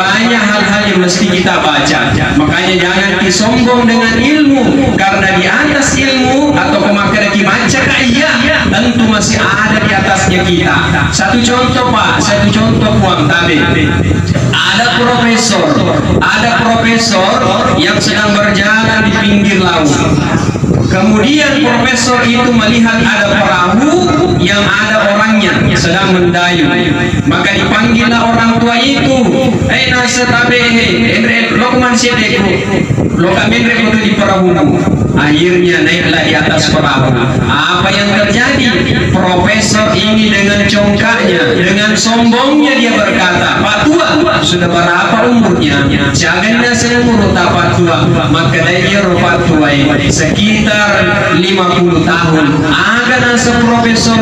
banyak hal-hal yang mesti kita baca. Makanya jangan disombong dengan ilmu, karena di atas ilmu atau pemakaian baca kaya tentu masih ada di atasnya kita. Satu contoh Pak, satu contoh Puang Tabe. Ada profesor yang sedang berjalan di pinggir laut. Kemudian profesor itu melihat ada perahu yang ada orangnya sedang mendayung. Maka dipanggillah orang tua itu, nasa tabe lokman sedeku, lokamendre itu di perahu. Akhirnya naiklah di atas perahu. Apa yang terjadi? Profesor ini dengan congkaknya, dengan sombongnya dia berkata, Pak Tua, sudah berapa umurnya? Jangan nasa umur tak Pak Tua. Maka dia Pak Tua sekitar 50 tahun. Aga nasa profesor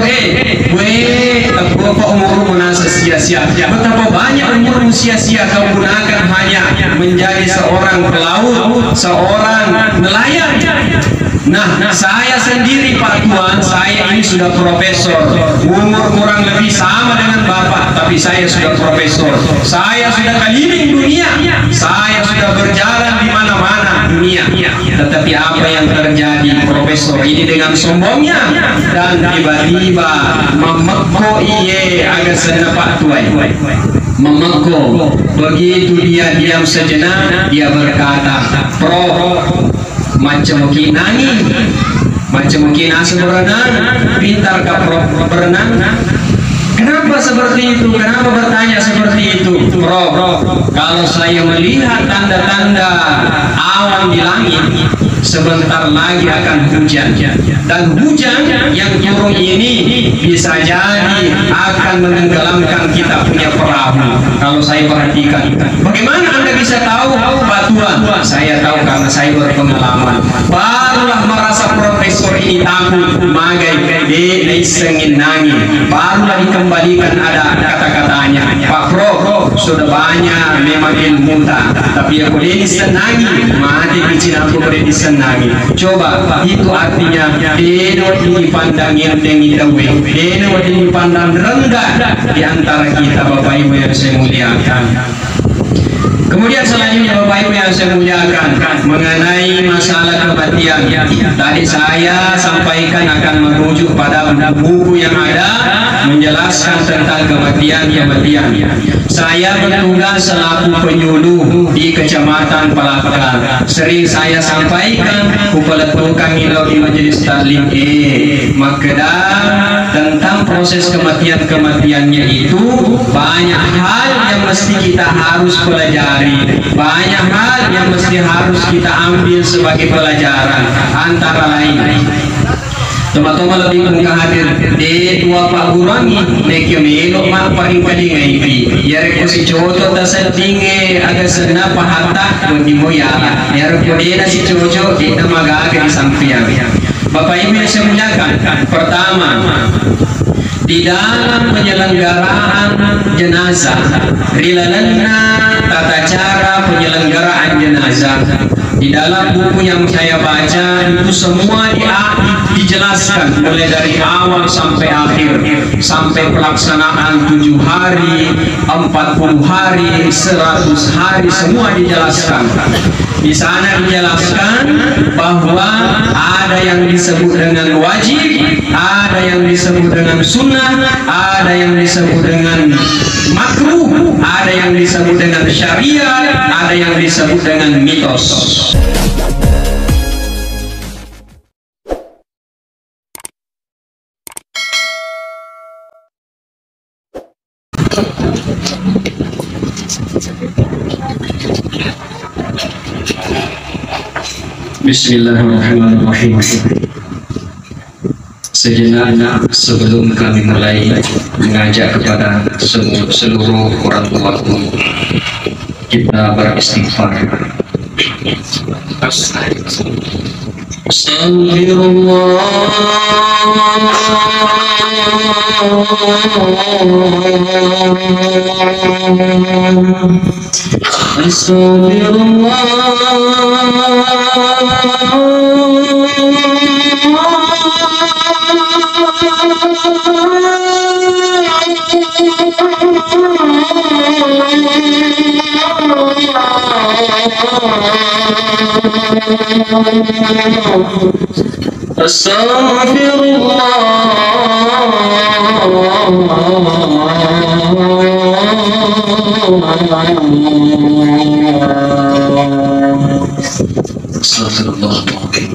apa umurmu nasa sia-sia. Betapa banyak umurmu sia-sia kau gunakan hanya menjadi seorang pelaut, seorang nelayan. Nah, saya sendiri Pak Tuan, saya ini sudah profesor, umur kurang lebih sama dengan Bapak, tapi saya sudah profesor. Saya sudah keliling dunia, saya sudah berjalan di mana-mana dunia. Tetapi apa yang terjadi? Profesor ini dengan sombongnya dan tiba-tiba memekko agak senang Pak Tuan. Memekko. Begitu dia diam sejenak, dia berkata, Prof, macam mungkin nangis, macam mungkin asal berenang, pintar kah berenang? Kenapa seperti itu? Kenapa bertanya seperti itu? Prof, kalau saya melihat tanda-tanda awan di langit, sebentar lagi akan hujan, dan hujan yang turun ini bisa jadi akan menenggelamkan kita punya perahu. Kalau saya perhatikan, bagaimana Anda bisa tahu? Pak Tuan, saya tahu karena saya berpengalaman. Barulah merasa profesor ini takut, magai sengin nangis. Barulah dikembalikan ada kata-katanya, Pak Prof, sudah banyak memang ilmu tapi aku ini senangi, mati kecil aku boleh disenangi. Coba itu artinya deno dipandang enteng kita, deno dipandang rendah di antara kita, Bapak Ibu yang saya muliakan. Kemudian selanjutnya Bapak Ibu yang saya muliakan, mengenai masalah kematian. Tadi saya sampaikan akan merujuk pada buku yang ada menjelaskan tentang kematian. Saya bertugas selaku penyuluh di Kecamatan Palaka. Sering saya sampaikan kepada kami di Majelis Taklim Magelang tentang proses kematiannya itu banyak hal yang mesti kita harus pelajari, banyak hal yang mesti harus kita ambil sebagai pelajaran. Antara lain, teman-teman lebih muka hadir di dua Pak Gurangi nekyo melo mak paling paling ngai ya reko si coco tasal tinggi agak senap hatta di moya ya reko dia si coco kita maga di sampian. Bapak Ibu yang saya muliakan, pertama, di dalam penyelenggaraan jenazah, rilalana tata cara penyelenggaraan jenazah. Di dalam buku yang saya baca itu semua dijelaskan mulai dari awal sampai akhir, sampai pelaksanaan 7 hari, 40 hari, 100 hari, semua dijelaskan. Di sana dijelaskan bahwa ada yang disebut dengan wajib, ada yang disebut dengan sunnah, ada yang disebut dengan makruh, ada yang disebut dengan syariat, ada yang disebut dengan mitos. Bismillahirrahmanirrahim. Sejenak sebelum kami mulai mengajak kepada seluruh orang tuaku, kita beristighfar. Astagfirullahaladzim.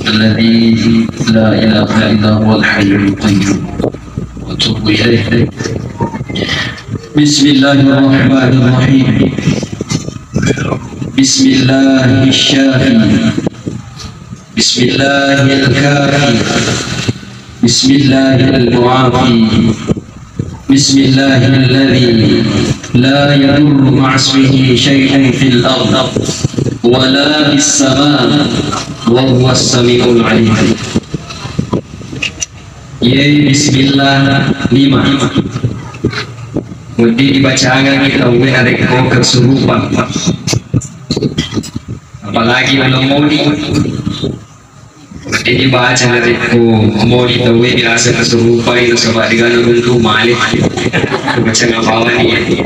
Alladzi la ilaha illa huwal hayyul qayyum. Wa atubu ilaih. Bismillahirrahmanirrahim. Bismillahirrahmanirrahim. Bismillahirrahmanirrahim. Bismillahirrahmanirrahim. Bismillahilladzi la yadurru ma'asmihi syai'un fil ardh wa la fis sama' wa huwas sami'ul 'alim. Bismillah 5. Mudi dibacakan kita mulai ada kesurupan. Apalagi menemui mudi dibaca dari mau ditahui biasa kesurupan itu sebab dengan dulu malik baca ngapawan ini.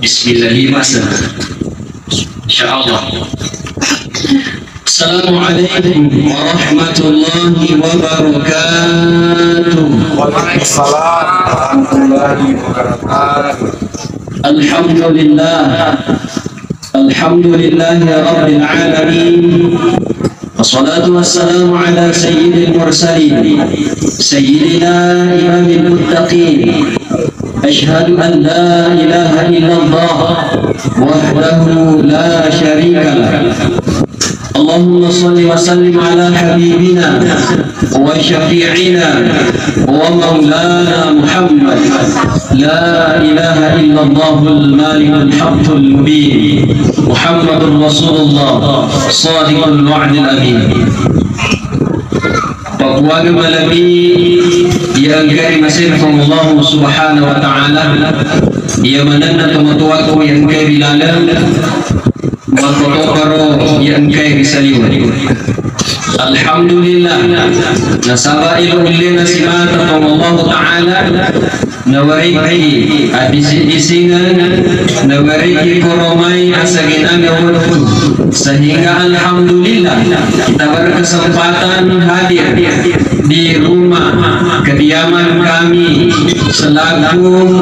Bismillah 5 insyaallah. Assalamualaikum warahmatullahi wabarakatuh. Waalaikumsalam warahmatullahi wabarakatuh. Alhamdulillahi rabbil alamin. Wassalatu wassalamu ala sayyidil mursalin sayyidina imamil muttaqin. Ashhadu an la ilaha illallah wahdahu la syarika lah. Allahumma salli wa sallim ala habibina wa syafi'ina wa maulana Muhammad. La ilaha illallahul malikul haqqul mubin. Muhammadur Rasulullah sadiqul wa'dil amin. Keluarga malami yang kari masirkan Allah subhanahu wa ta'ala, ia menanda teman-tuaku yang kari lalam Makotokaro yang kaya risaliwa. Alhamdulillah nasaba iluhulli nasimata Allah Ta'ala nawariki abisi-isingan nawariki koromai asaginang yawalpun sehingga alhamdulillah kita berkesempatan hadir di rumah kediaman kami selaku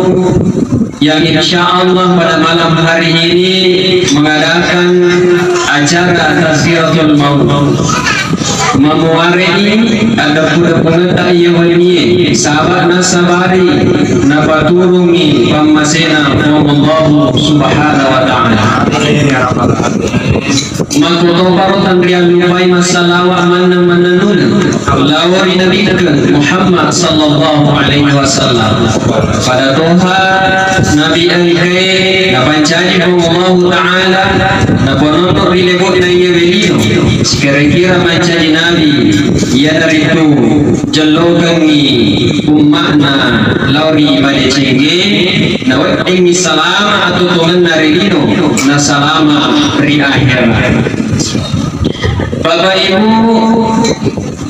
yang insya Allah pada malam hari ini mengadakan acara Tazkiratul Maut. Memuarai ada pura-pura yang waliye sahabat nasabari napaturungi pamasena Allah subhanahu wa ta'ala. Makoto tangrian lupai masalawa manun lawari Nabi Muhammad sallallahu alaihi wasallam pada Tuhan Nabi Angkai napancari Allah ta'ala naponotor rilebot na iya velino kira-kira mancari Nabi ia dari itu jalogangi umakna lauri bade cenge na wadingi salama atau tuhan narilino na salama ri akhir. Bapak Ibu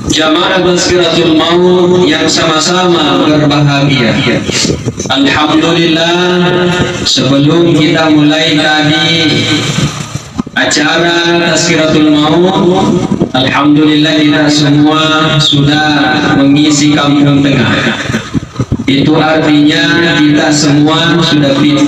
jamaah Tazkiratul Maut yang sama-sama berbahagia, alhamdulillah sebelum kita mulai tadi acara Tazkiratul Maut, alhamdulillah kita semua sudah mengisi kampung tengah. Itu artinya kita semua sudah fit,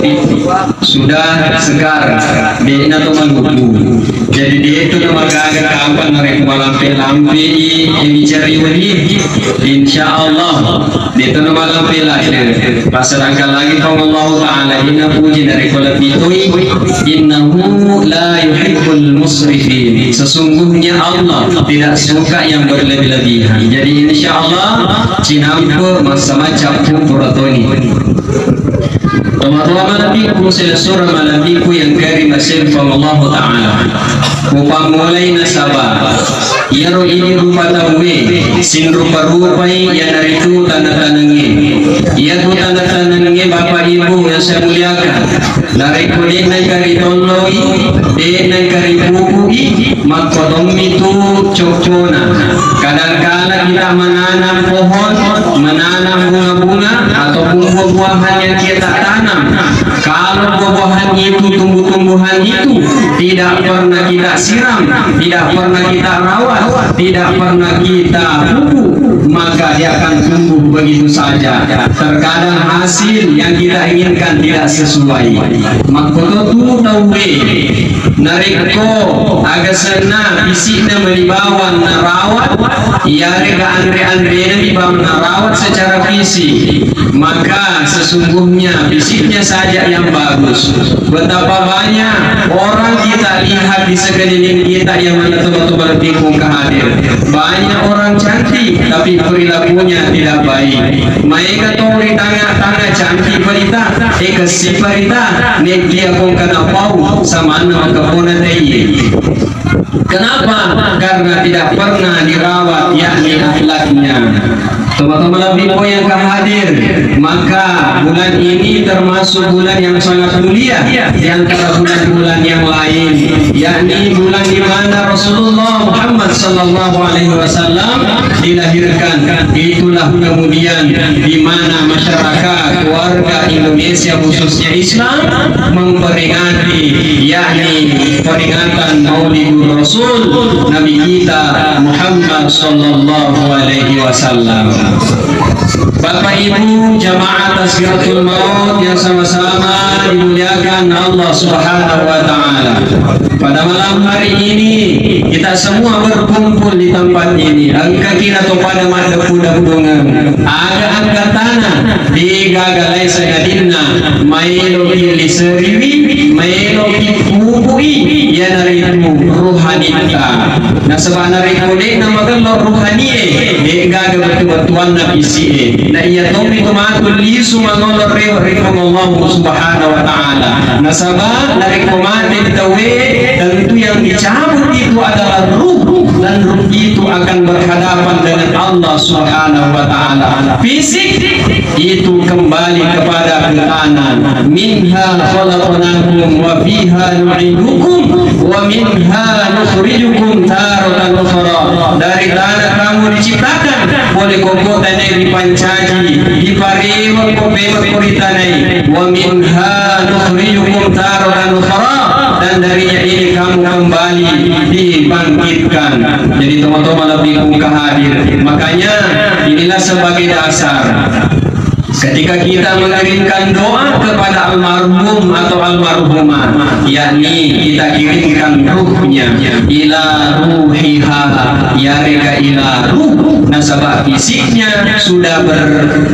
sudah segar, bina tu maluku. Jadi dia itu nama agak kapan mereka lampe yang dicari wali. Insya Allah dia itu nama lampe lahir. Pasarangkan lagi kalau Allah Taala inna puji dari kolab itu, innahu la yuhibbul musrifin. Sesungguhnya Allah tidak suka yang berlebih-lebihan. Jadi insya Allah cinampu macam-macam Puratoni. Teman-teman malamiku selesura malamiku yang kari masirfam Allah Ta'ala upang mulai nasabah yaro ini rupa tawe sin rupa-rupai yang dari itu tanda-tandangi ia tu tanda-tandangi Bapak Ibu yang saya muliakan dari kudin dan kari toloi dan kari bubui makodom itu cocona. Kadang-kadang kita menanam pohon, menanam bunga-bunga ataupun buah-buahan yang kita tanam. Kalau buah-buahan itu tumbuh-tumbuh tumbuhan itu tidak pernah kita siram, tidak pernah kita rawat, tidak pernah kita pupuk, maka dia akan tumbuh begitu saja. Terkadang hasil yang kita inginkan tidak sesuai. Makototu tawe nariko agak sena bisiknya melibawan narawat, ya rega andre-andre dibawa narawat secara fisik, maka sesungguhnya fisiknya saja yang bagus. Betapa banyak orang kita lihat di sekeliling kita yang betul-betul berpikul kehadir. Banyak orang cantik tapi perilakunya tidak baik. Mereka tori tanga-tanga cantik berita, si berita, nek dia kong kena pau sama nama kepona tayi. Kenapa? Karena tidak pernah dirawat, yakni akhlaknya. Teman-teman Bipo yang hadir, maka bulan ini termasuk bulan yang sangat mulia di antara bulan-bulan yang lain, yakni bulan di mana Rasulullah Muhammad sallallahu alaihi wasallam dilahirkan. Itulah kemudian di mana masyarakat warga Indonesia khususnya Islam memperingati, yakni peringatan Maulidul Rasul Nabi kita Muhammad sallallahu alaihi wasallam. Bapak Ibu jamaah Tazkiratul Maut yang sama-sama dimuliakan Allah Subhanahu wa taala. Pada malam hari ini kita semua berkumpul di tempat ini. Angka kira to pada mata kuda-kudungan. Ada angka tanah di gagalai segadinna mailo pilih seriwi mailo pupui ya narimu ruhanita. Nah sebenarnya kode nama kalau ruhaniye de gagal betul-betuan nabi si. Nah iya tomi kumatul lisu mangolor rewa Allah Subhanahu wa taala. Nasabah dari komande tawe tentu yang dicabut itu adalah ruh, dan ruh itu akan berhadapan dengan Allah Subhanahu wa taala. Fisik itu kembali kepada tanah. Minha khalaqnakum wa fiha nu'idukum wa minha nukhrijukum taratan ukhra. Dari tanah kamu diciptakan, boleh kokotanai dipancaji, diparewa kopema kuritanai, wa minha nukhrijukum taratan ukhra, dan darinya ini kamu kembali dibangkitkan. Jadi teman-teman lebih muka hadir. Makanya inilah sebagai dasar ketika kita mengirimkan doa kepada almarhum atau almarhumah, yakni kita kirimkan ruhnya ila ruhiha, ya reka ila ruh. Nasabah fisiknya sudah berada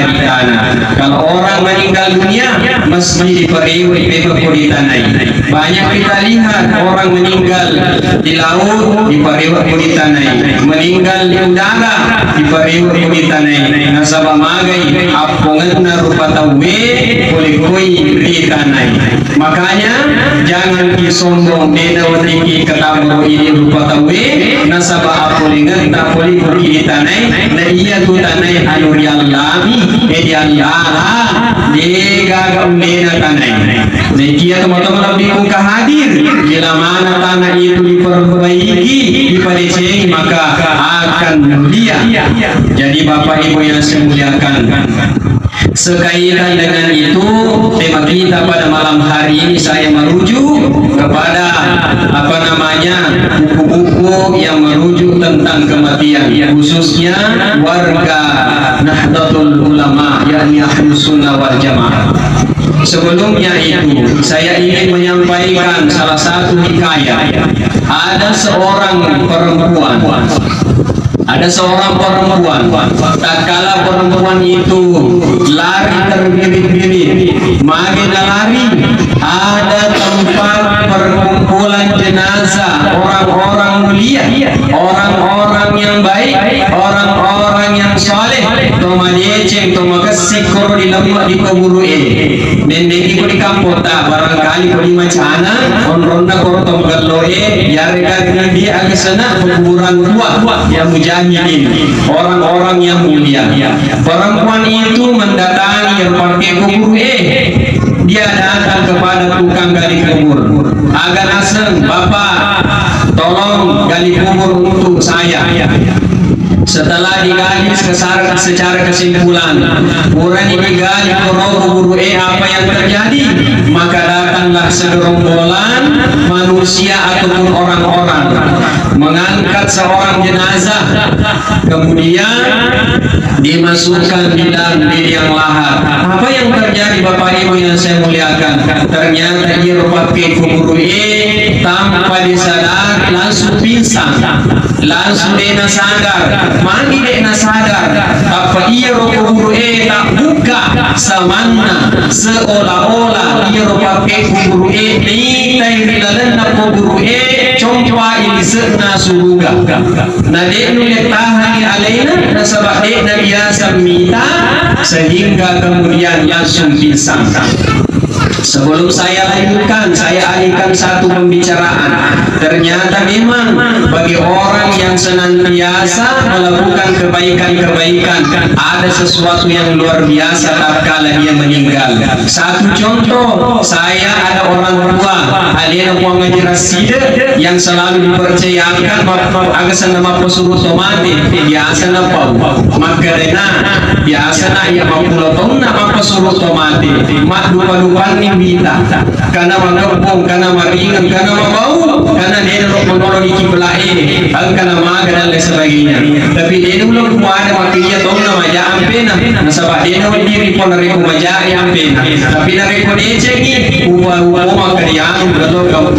di tanah. Kalau orang meninggal dunia mesti diperiwi di tanah. Banyak kita lihat orang meninggal di laut diperiwi di tanah, meninggal di udara diperiwi di tanah. Nasabah magai apungan rupa tawe boleh koi di tanah. Makanya jangan disombong denawati ketambro ini rupa tawe nasabah apulingan tak boleh pergi di tanah. Nah iya tu tanah anu dialami dialah digaga undena tanah. Nah kia teman-teman lebih muka hadir bila mana tanah itu diperbaiki dipercayai maka akan mulia. Jadi Bapak Ibu yang saya muliakan, sekaitan dengan itu tema kita pada malam hari ini saya merujuk kepada buku-buku yang merujuk tentang kematian, khususnya warga Nahdlatul Ulama, yakni Ahlus Sunnah wal Jamaah. Sebelumnya itu saya ingin menyampaikan salah satu hikayat. Ada seorang perempuan, tatkala perempuan itu lari terbirit-birit, makin lari ada tempat perkumpulan jenazah orang-orang mulia, orang-orang yang baik, orang-orang yang soleh. Toma dieceng, toma kesikor di lemak di kubur Nendeki ko di kampota barangkali ko di macana on-ronda ko tong galloe yari kan dia agak sana kuburan tua yang mujahidin, orang-orang yang mulia. Perempuan itu mendatangi yang pakai kubur dia datang kepada tukang gali kubur. Agak aseng, Bapak tolong gali kubur untuk saya. Setelah digali secara kesimpulan, kurang digali kubur apa yang terjadi, maka datang adalah segerombolan manusia ataupun orang-orang mengangkat seorang jenazah, kemudian dimasukkan di dalam liang lahat. Apa yang terjadi Bapak Ibu yang saya muliakan? Ternyata dia pakai kubur tanpa disadar langsung pingsan, langsung dia sadar, mandi dia sadar. Apa ia kubur tak buka samana seolah-olah ia pakai kubur ni tairi lalan kubur compa ini sena suruga. Nah dia nulis tahan alaina nasabah dia biasa minta sehingga kemudian langsung pingsan. Sebelum saya lanjutkan, saya alihkan satu pembicaraan. Ternyata memang bagi orang yang senantiasa melakukan kebaikan-kebaikan, ada sesuatu yang luar biasa tatkala dia meninggal. Satu contoh, saya ada orang tua, alien uang ngaji rasida yang selalu dipercayakan agak nama pesuruh tomate, biasa napa, makarena biasa nak ia mampu nama pesuruh tomate, mak lupa-lupa nih bita, karena mengepung, karena maringan, karena membau, karena dia menolong di kiblahe, karena maga dan lain sebagainya. Tapi dia belum ada makanya tahu nama jam pena, nasabah dia nak diri pun dari rumah jam pena. Tapi dari pun dia cengi, uang keriang kalau kau.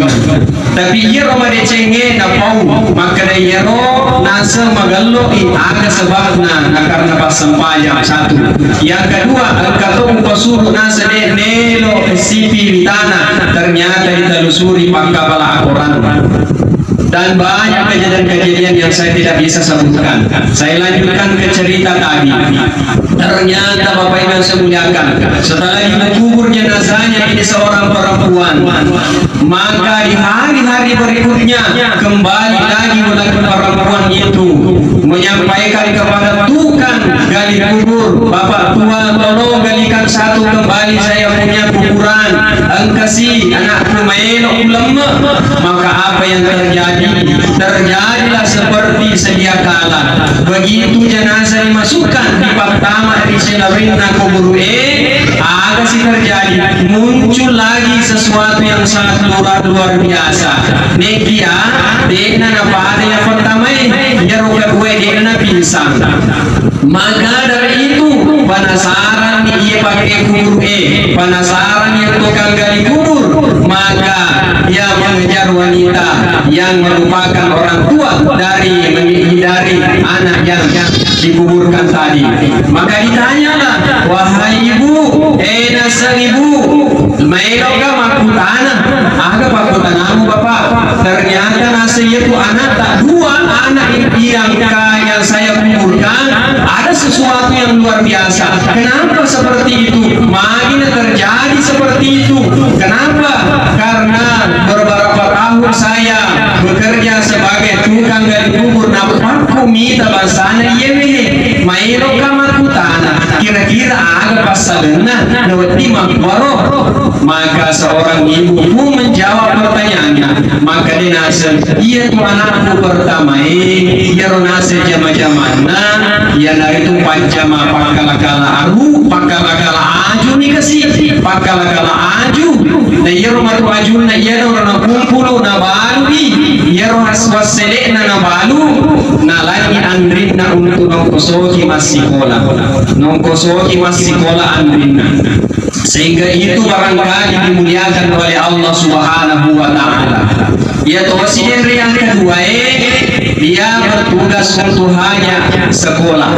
Tapi ia rumah dia cengi, napau, maka dia ro nasa magallo ada sebabnya, karena pas sempayang satu. Yang kedua, kata pesuruh nasa dia nelo sipi di tanah, ternyata ditelusuri pangkabala orang. Dan banyak kejadian-kejadian yang saya tidak bisa sebutkan. Saya lanjutkan ke cerita tadi. Ternyata Bapak Ibu yang saya muliakan, setelah dikubur jenazahnya ini seorang perempuan, maka di hari-hari berikutnya kembali lagi perempuan itu menyampaikan kepada tukang gali kubur, Bapak tua tolong galikan satu kembali, saya punya kuburan, engkasi anakku melok ulama. Maka apa yang terjadi? Terjadilah seperti sedia kala. Begitu jenazah dimasukkan di pertama di selarina kubur agak sih terjadi, muncul lagi sesuatu yang sangat luar biasa. Negia dekna apa ada yang pertama jarum kedua dekna pingsan. Maka dari itu penasaran dia pakai kubur penasaran yang tukang gali kubur, maka dia mengejar wanita yang merupakan orang tua dari anak yang dikuburkan tadi. Maka ditanyalah, wahai ibu, nasang ibu, mailokah makutana? Aga pakutanamu bapak. Ternyata nasi itu anak tak dua anak yang saya kuburkan. Ada sesuatu yang luar biasa. Kenapa seperti itu? Makin terjadi seperti itu. Kenapa? Karena beberapa tahun saya bekerja sebagai tukang gali kubur. Nampakku minta bahasanya yemehe mailo kamakutana. Kira-kira ada pasalnya nawati makbaro. Maka seorang ibu pun menjawab pertanyaannya. Maka dia nasib, iya tu anakku pertama iya ronase jama-jamana, ya dari itu pancama pakala-kala aru, pakala-kala aju nih kasih, pakala-kala aju. Nah iya rumah tu aju, nah iya orang kumpul, nah balu iya orang waswasele, nah balu, nah lagi andrin na untuk nongkosoki masih kola andrinna. Sehingga itu barangkali dimuliakan oleh Allah Subhanahu wa Ta'ala. Ya tosin yang kedua dia bertugas untuk hanya sekolah.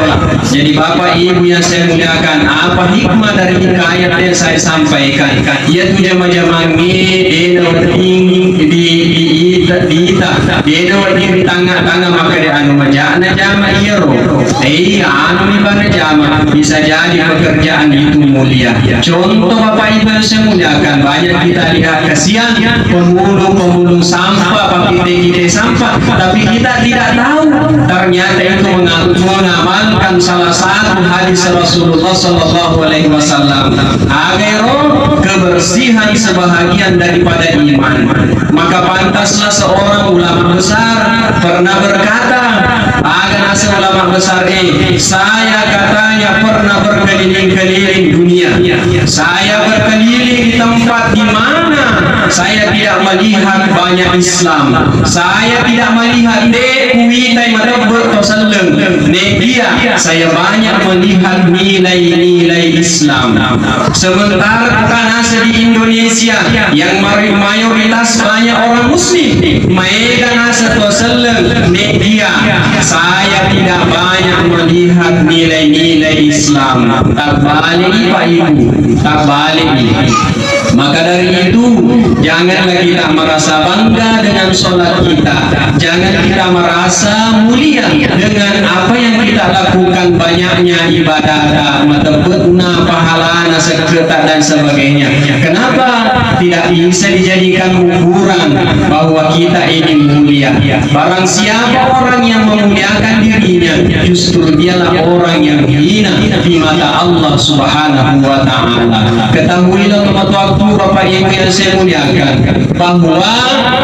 Jadi Bapak Ibu yang saya muliakan, apa hikmah dari hikayat yang saya sampaikan? Yaitu jama-jama di tengah-tengah maka di anu majana jama iro. Anu ni bana jama bisa jadi pekerjaan itu mulia. Contoh Bapak Ibu yang saya muliakan, banyak kita lihat kasihan pemulung sampah, pakai sampah, tapi kita tidak tahu ternyata itu mengamalkan salah satu hadis Rasulullah Sallallahu Alaihi Wasallam. Agero kebersihan sebahagian daripada iman. Maka pantaslah seorang ulama besar pernah berkata, agar ulama besar saya katanya pernah berkeliling-keliling dunia. Saya berkeliling di tempat di mana saya tidak melihat banyak Islam, saya tidak melihat kuitai madabur atau saleng negia, saya banyak melihat nilai-nilai Islam. Sementara karena di Indonesia yang mayoritas banyak orang Muslim, mereka nasa atau saleng negia, saya tidak banyak melihat nilai-nilai Islam. Tak balik Pak Ibu, tak balik. Maka dari itu janganlah kita merasa bangga dengan sholat kita, jangan kita merasa mulia dengan apa yang kita lakukan, banyaknya ibadah, matebutna, pahalana, sekretar dan sebagainya. Kenapa tidak bisa dijadikan ukuran bahwa kita ini mulia? Barang siapa orang yang memuliakan dirinya, justru dialah orang yang hina di mata Allah Subhanahu wa Ta'ala. Ketahuilah waktu Bapak Ibu yang saya muliakan, bahwa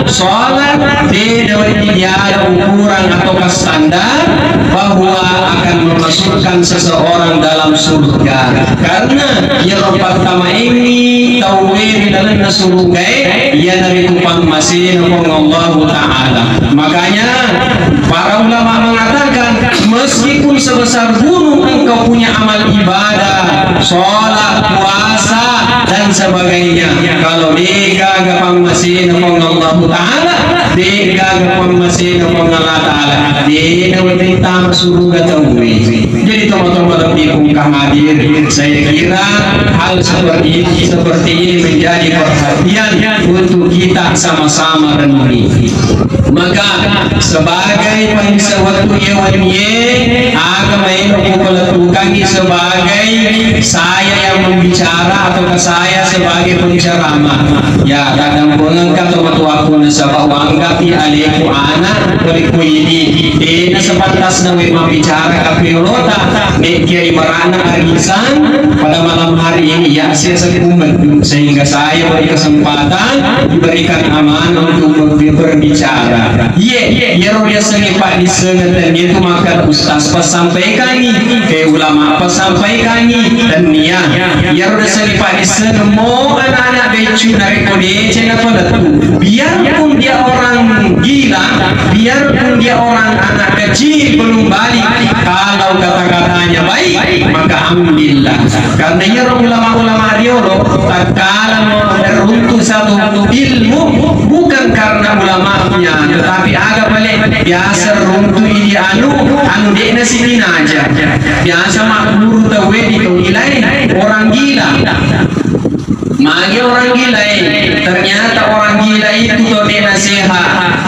sholat tidak ada ukuran atau standar bahwa akan memasukkan seseorang dalam surga, karena ya Rabbal Tama ini tawir dalam surga ya dari kupang masih Allah Ta'ala. Makanya para ulama mengatakan, meskipun sebesar gunung engkau punya amal ibadah, sholat, puasa dan sebagainya, kalau dia gapang masih Allah Ta'ala, dia gapang masih Allah Ta'ala, dia wanita surga tawi. Jadi teman-teman yang hadir, saya kira hal seperti ini menjadi perhatian untuk kita sama-sama renungi. Maka sebagai pengisa waktu yewannya agama ini kami sebagai saya yang membicara atau saya sebagai penceramah, ya kadang pengangkat waktu aku nasabah wanggap di alaiku anak beriku ini dia sepantas nawe membicara kapiolota mekiai merana arisan pada malam hari ini, ya saya sekumen sehingga saya beri kesempatan diberikan amanah untuk berbicara. Ya roda seni Pak disengetan itu, maka ustaz pesampaikan ini ke ulama pesampaikan ini dan niat ya roda seni Pak disengetan mau anak-anak becu dari kode cina pada biarpun dia orang gila, biarpun dia orang anak kecil belum balik, kalau kata-katanya baik maka ambillah, karena ya ulama-ulama dialog tak kala mau beruntung satu ilmu bukan karena ulamanya, tetapi agak balik biasa runtuh ini anu dia nasihin aja, biasa makhluk tahu di lain orang gila. Magi orang gila ternyata orang gila itu tuh dia nasihat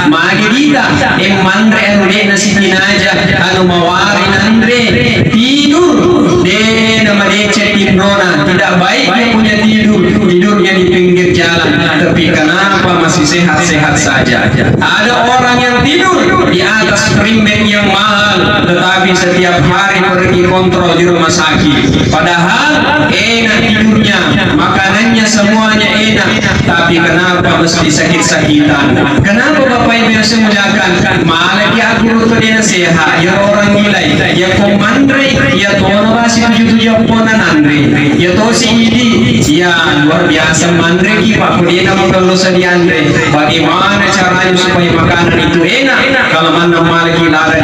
magi kita mandre anu dia nasihin aja anu mawarin andre tidur dia nama dia cetin nona tidak baik dia punya tidurnya di pinggir jalan, tapi kenapa masih sehat-sehat saja? Ada orang yang tidur di atas primbek yang mahal, tetapi setiap hari pergi kontrol di rumah sakit, padahal enak tidurnya, makanannya semuanya enak, tapi kenapa mesti sakit-sakitan? Kenapa Bapak Ibu yang saya muliakan? Malah dia guru tu dia sehat, ya orang gila, ya komandre, ya tono basi 77 ponan andre, ya tosi ini, ya luar biasa mandre kipak dia nama kalau sediandre. Bagaimana caranya supaya makanan itu enak? Kalau mana lagi lada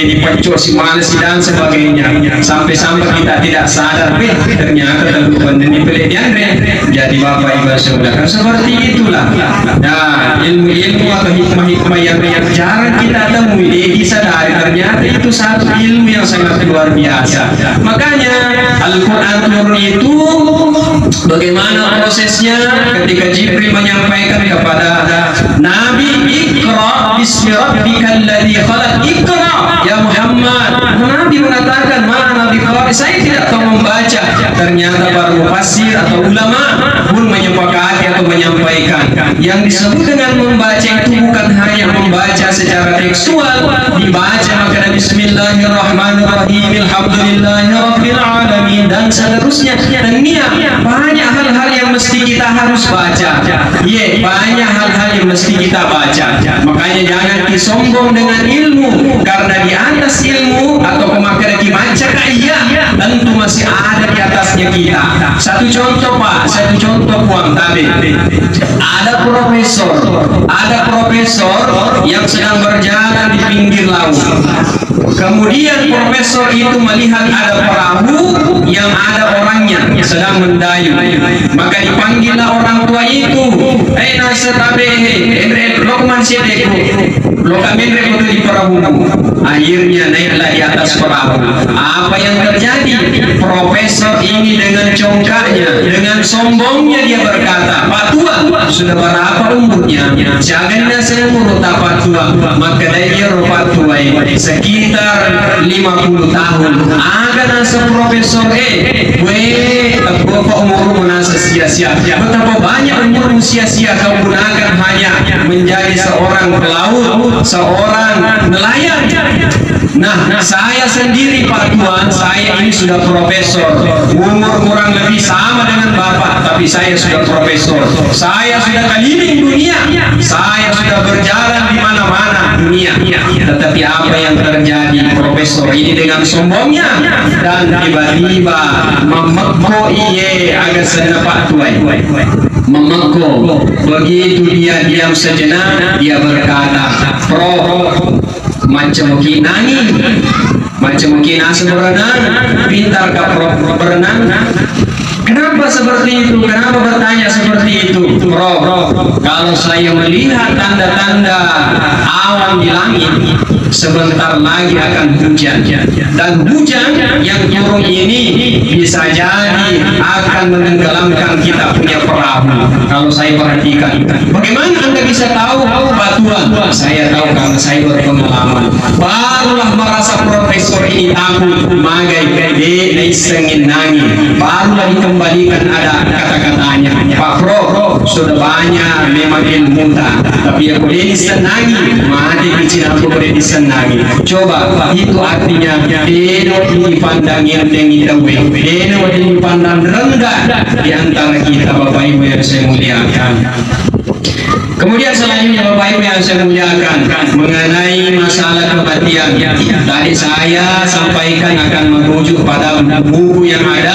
dipencosi malas dan sebagainya, sampai-sampai kita tidak sadar, ternyata tentu pandemi pelik diandre. Jadi Bapak Ibu saudara seperti itulah. Nah, ilmu atau hikmah-hikmah yang jarang kita temui, disadari ternyata itu satu ilmu yang sangat luar biasa. Makanya Al-Quran turun itu bagaimana prosesnya ketika Jibril menyampaikan kepada Nabi, Iqra bismi rabbikal ladzi khalaq, Iqra ya Muhammad. Nabi mengatakan, mana Nabi Qari, saya tidak tahu membaca. Ternyata para mufassir atau ulama pun menyepakati atau menyampaikan yang disebut dengan membaca itu bukan hanya membaca secara tekstual, dibaca maka bismillahirrahmanirrahim, alhamdulillahirabbil alamin dan seterusnya. Dan niat banyak hal-hal yang mesti kita harus baca. Banyak hal-hal yang mesti kita baca. Makanya jangan disombong dengan ilmu, karena di atas ilmu atau kemakar dibaca iya, tentu masih ada di atasnya kita. Satu contoh Pak, satu contoh Puang Tabe. Ada profesor yang sedang berjalan di pinggir laut. Kemudian profesor itu melihat ada perahu yang ada orangnya sedang mendayung. Maka dipanggillah orang tua itu. Nasir Tabe, lo kemana sih deku? Lo kami itu di perahu. Akhirnya naiklah di atas perahu. Apa yang terjadi? Profesor ini dengan congkaknya, dengan sombongnya dia berkata, Pak Tua, sudah berapa umurnya? Janganlah saya umur Pak Tua. Maka dia Pak Tua sekitar 50 tahun. Agak nasa profesor betapa umur nasa sia-sia. Betapa banyak umur sia-sia kau gunakan hanya menjadi seorang pelaut, seorang nelayan. Nah, saya sendiri Pak Tuan, saya ini sudah profesor. Umur kurang lebih sama dengan Bapak, tapi saya sudah profesor. Saya sudah keliling dunia. Saya sudah berjalan di mana-mana dunia. Tetapi apa yang terjadi? Profesor ini dengan sombongnya dan tiba-tiba memekko agak sedap Pak Tuan. Memekko. Begitu dia diam sejenak, dia berkata, macam mungkin asa berenang, pintar kah berenang? Kenapa seperti itu? Kenapa bertanya seperti itu? Kalau saya melihat tanda-tanda awan di langit, sebentar lagi akan hujan. Dan hujan yang turun ini bisa jadi akan menenggelamkan kita punya perahu. Kalau saya perhatikan, bagaimana Anda bisa tahu Pak Tuan? Saya tahu karena saya berpengalaman. Barulah merasa profesor ini takut, magai gede, naisengin nangin. Barulah dikembalikan ada kata-katanya, Pak Pro, sudah banyak memang ilmu tapi aku boleh disenangi, mati kecil aku boleh disenangi. Coba, itu artinya deno dipandang yang tawe, deno dipandang rendah di antara kita Bapak Ibu yang saya muliakan. Kemudian selanjutnya Bapak Ibu yang saya muliakan, mengenai masalah kematian. Tadi saya sampaikan akan merujuk pada buku yang ada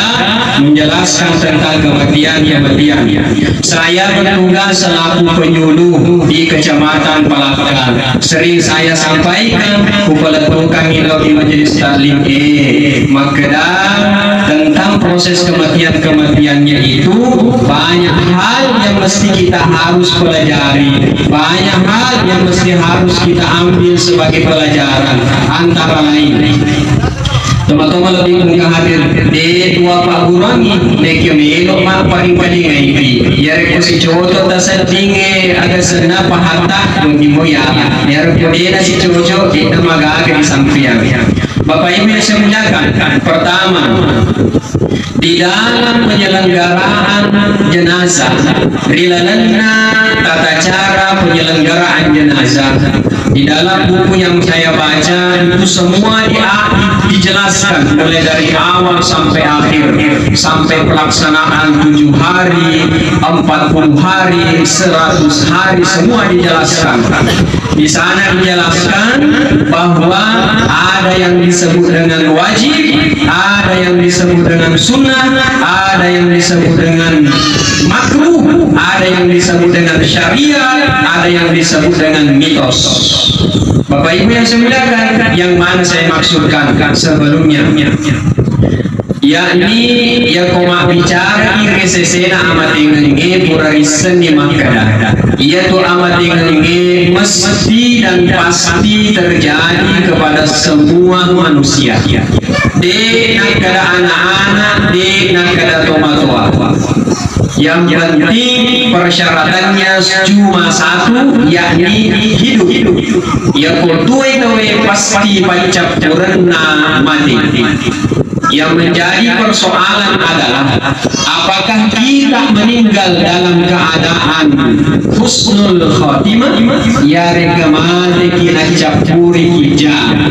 menjelaskan tentang kematian. Saya bertugas selaku penyuluh di Kecamatan Palakal. Sering saya sampaikan kepada kami di Majelis Taklim Magelang tentang proses kematiannya itu banyak hal yang mesti kita harus pelajari, banyak hal yang mesti harus kita ambil sebagai pelajaran. Antara lain, teman-teman lebih muka hadir di dua Pak Gurangi neki melo mak paling-paling ngaipi ya reko si coco tasan tinge agak senap pahatak bunyi moya ya reko dia si coco kita magaga di sampian. Bapak Ibu yang saya muliakan, pertama, di dalam penyelenggaraan jenazah, rilalana tata cara penyelenggaraan jenazah. Di dalam buku yang saya baca itu semua dijelaskan mulai dari awal sampai akhir, sampai pelaksanaan 7 hari, 40 hari, 100 hari, semua dijelaskan. Di sana dijelaskan bahwa ada yang disebut dengan wajib, ada yang disebut dengan sunnah, ada yang disebut dengan makruh, ada yang disebut dengan syariat, ada yang disebut dengan mitos. Bapak Ibu yang saya muliakan, yang mana saya maksudkan sebelumnya, yakni ya koma bicara iresesena amat ingenge purarisen di Makkah. Ia tu amat ingenge mesti dan pasti terjadi kepada semua manusia. Di negara anak-anak, di negara tua-tua. Yang penting persyaratannya cuma satu, yakni hidup. Ya kudu itu pasti baca purna mati. Yang menjadi persoalan adalah apakah kita meninggal dalam keadaan husnul khotimah ya rekamane kita capuri hijab.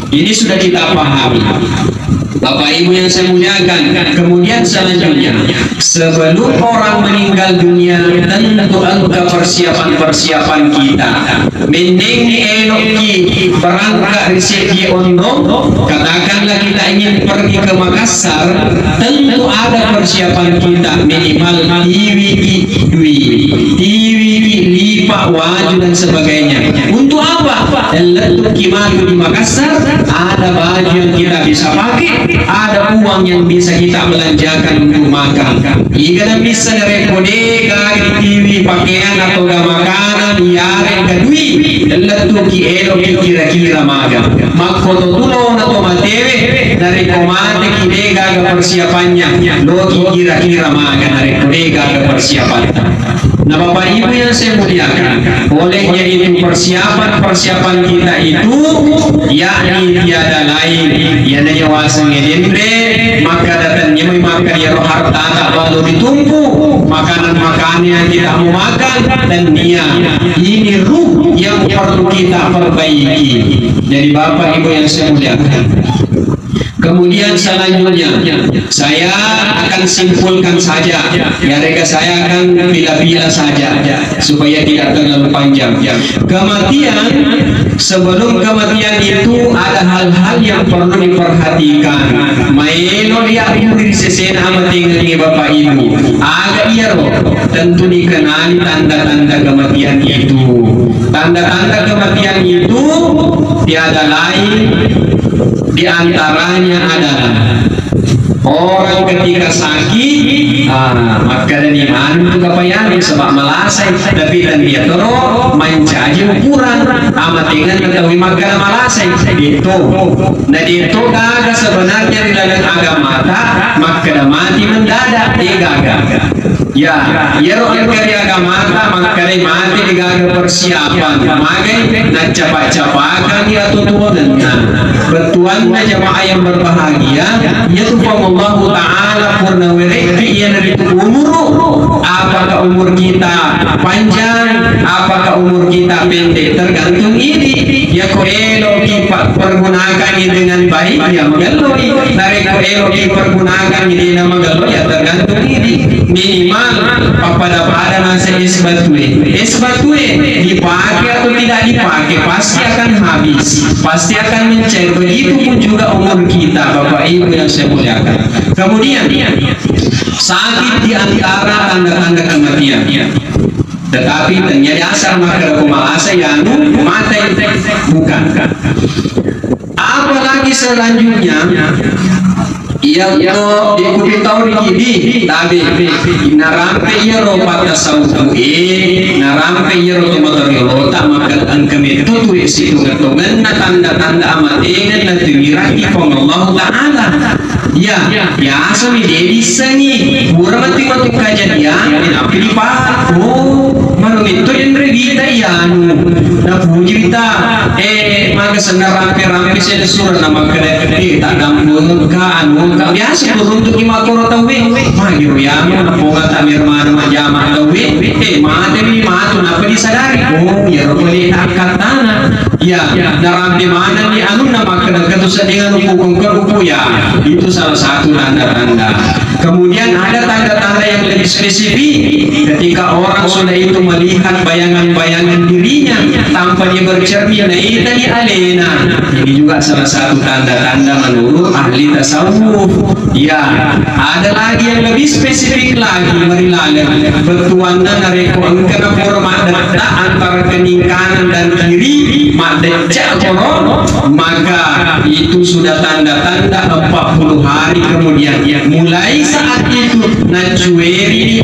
Ini sudah kita pahami. Bapak Ibu yang saya muliakan, kemudian selanjutnya, sebelum orang meninggal dunia, tentu angka persiapan kita. Mending eloki berangkat rezeki ondo, katakanlah kita ingin pergi ke Makassar, tentu ada persiapan kita, minimal TV, lipat wajib dan sebagainya. Untuk apa? Untuk kimalu di Makassar ada baju yang kita bisa pakai, ada uang yang bisa kita belanjakan untuk makan. Jika dan bisa dari kodeka di TV pakaian atau makanan yaren ke duit, letuk kielo kira-kira maga. Makoto tulon atau matewe dari komate kidega ke persiapannya, loki kira-kira maga dari kodeka ke persiapannya. Nah Bapak Ibu yang saya muliakan, olehnya itu persiapan kita itu yakni tiada lain yang nyawasan ngedendre, maka datangnya memakan ya roh harta tak baru ditumpu, makanan yang tidak mau makan, dan dia ini ruh yang perlu kita perbaiki. Jadi Bapak Ibu yang saya muliakan, kemudian selanjutnya saya akan simpulkan saja, ya rega saya akan bila-bila saja supaya tidak terlalu panjang. Kematian, sebelum kematian itu ada hal-hal yang perlu diperhatikan. Maino lihat diri sesena amating Bapak Ibu, agak iya loh, tentu dikenali tanda-tanda kematian itu. Tanda-tanda kematian itu tiada lain, di antaranya adalah orang ketika sakit, maka dan iman itu kapayani sebab malasai, tapi dan dia terus mencaji ukuran amat dengan mengetahui makanan malasai itu. Nah itu kagak sebenarnya di dalam agama maka mati mendadak digagal. Ya roh yang karya agama maka mati digagal persiapan, magai nak capak-capakan ya tutunan. Betuannya jamaah yang berbahagia, yaitu Allah Ta'ala purna wereki yang dari umur. Apakah umur kita panjang, apakah umur kita pendek, tergantung ini. Ya ko elo kita pergunakan dengan baik, ya magaloi. Dari ko elo kita pergunakan dengan magaloi, ya tergantung ini. Minimal pada masa isbatue dipakai atau tidak dipakai pasti akan habis, pasti akan mencair. Begitu pun juga umur kita Bapak Ibu yang saya muliakan. Kemudian sakit di antara tanda-tanda kematian. Tetapi ternyata asal maka kumalasa yang mata bukan. Apalagi selanjutnya ia diikuti tahu di tapi narampe ia ropa tasawuf narampe ia ropa motor tak makan angka itu tuh situ ngetongan tanda-tanda amatingan na tumiraki Allah Ta'ala. Ya biasa jadi seni burmati waktu kejadian tapi di pak malam itu yang berbeda ya na puji kita maka senar rampe saya disuruh nama kedai tak dampun ka biasa untuk lima koro tawe magiru ya naponga tamir mana majama tawe mate ni matu napa disadari ya rokoli angkat tanah ya dalam di mana ni anu nama ketusan dengan hukum ya itu salah satu tanda-tanda. Kemudian ada tanda-tanda yang lebih spesifik ketika orang sudah itu melihat bayangan-bayangan dirinya tanpa dia bercermin, itu di alena. Ini juga salah satu tanda-tanda menurut ahli tasawuf. Ya, ada lagi yang lebih spesifik lagi, marilaga betuanan nareko angkana forma data antara kening kanan dan kiri madecak koron, maka itu sudah tanda-tanda 40 hari kemudian. Mulai saat itu nacueri